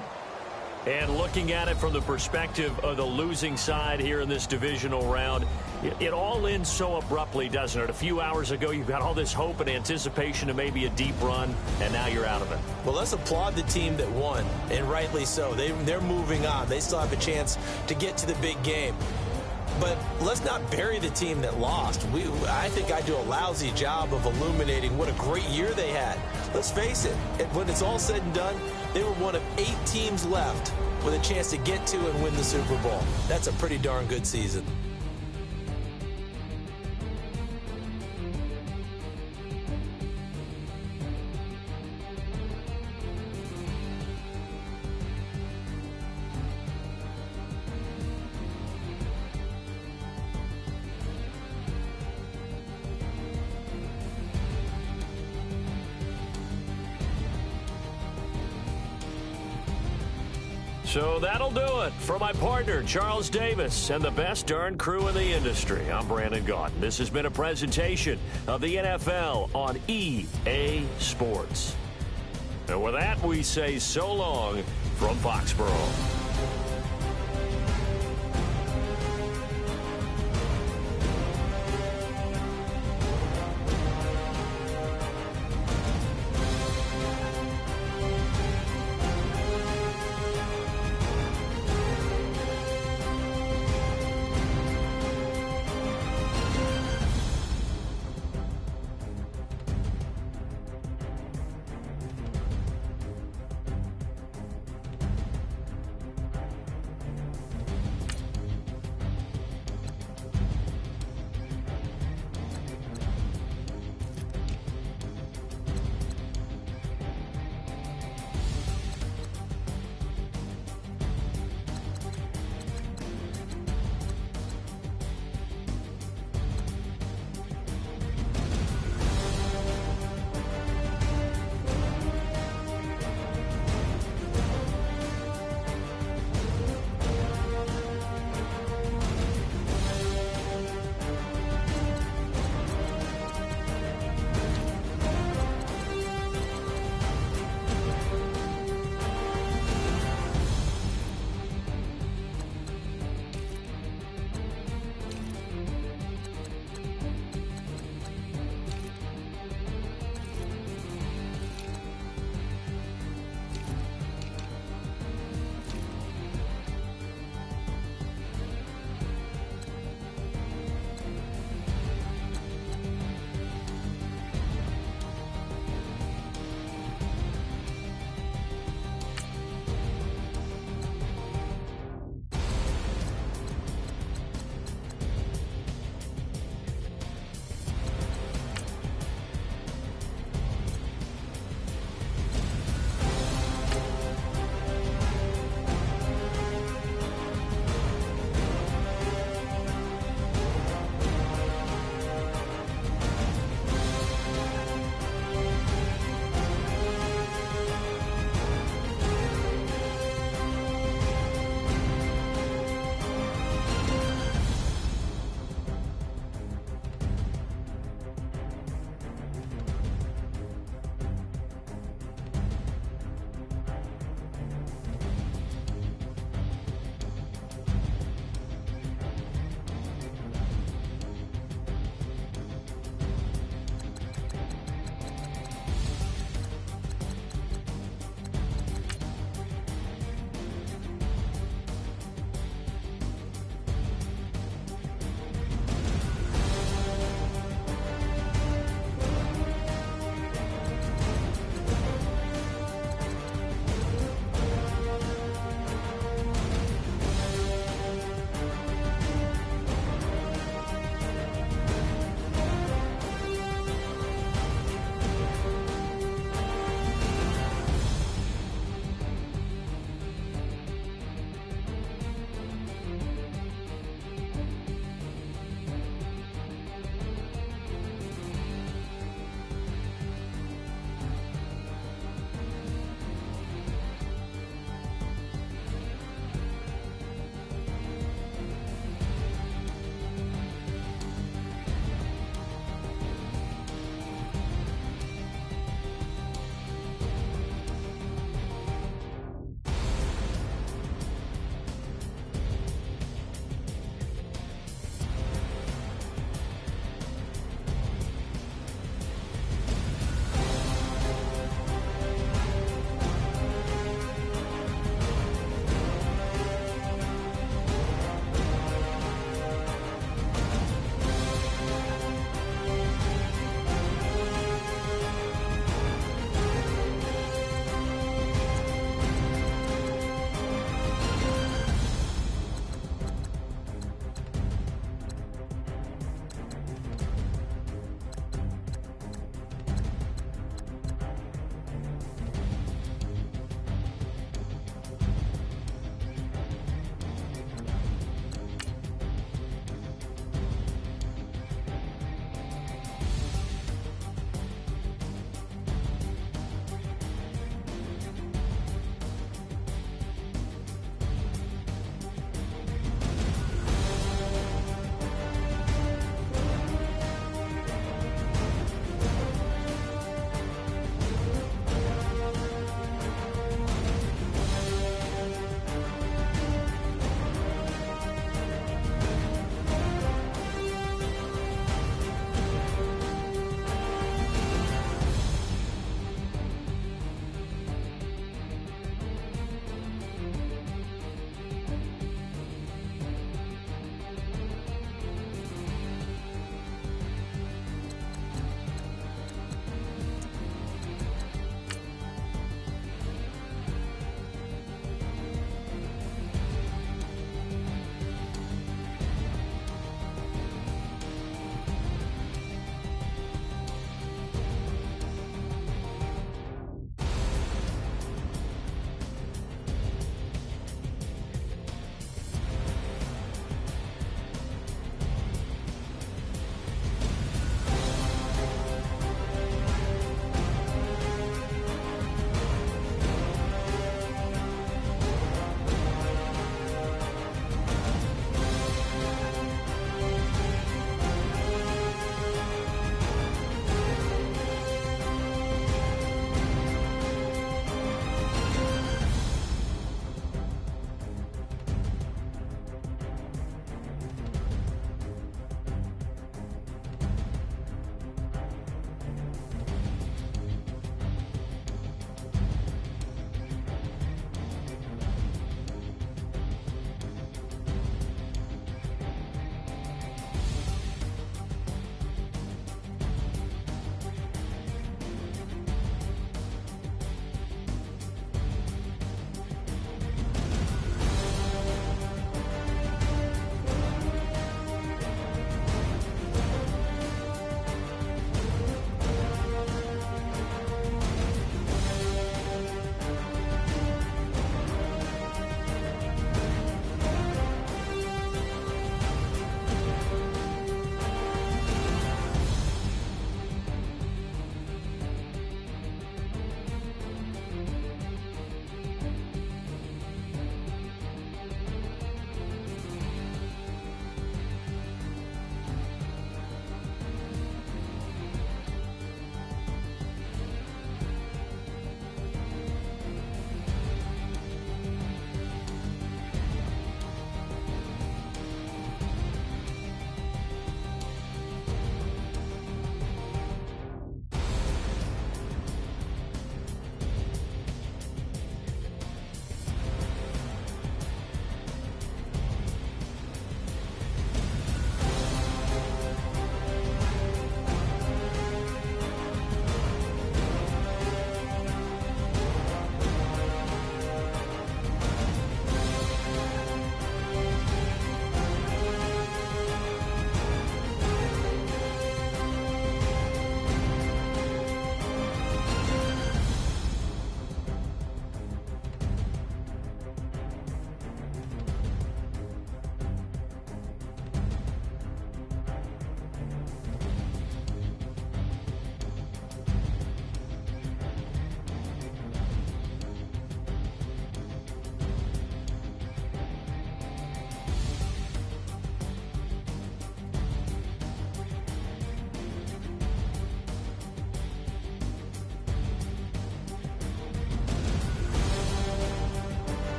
And looking at it from the perspective of the losing side here in this divisional round, it all ends so abruptly, doesn't it? A few hours ago, you've got all this hope and anticipation of maybe a deep run, and now you're out of it. Well, let's applaud the team that won, and rightly so. They're moving on. They still have a chance to get to the big game. But let's not bury the team that lost. I think I do a lousy job of illuminating what a great year they had. Let's face it, when it's all said and done, they were one of 8 teams left with a chance to get to and win the Super Bowl. That's a pretty darn good season. So that'll do it. For my partner, Charles Davis, and the best darn crew in the industry, I'm Brandon Gaudin. This has been a presentation of the NFL on EA Sports. And with that, we say so long from Foxborough.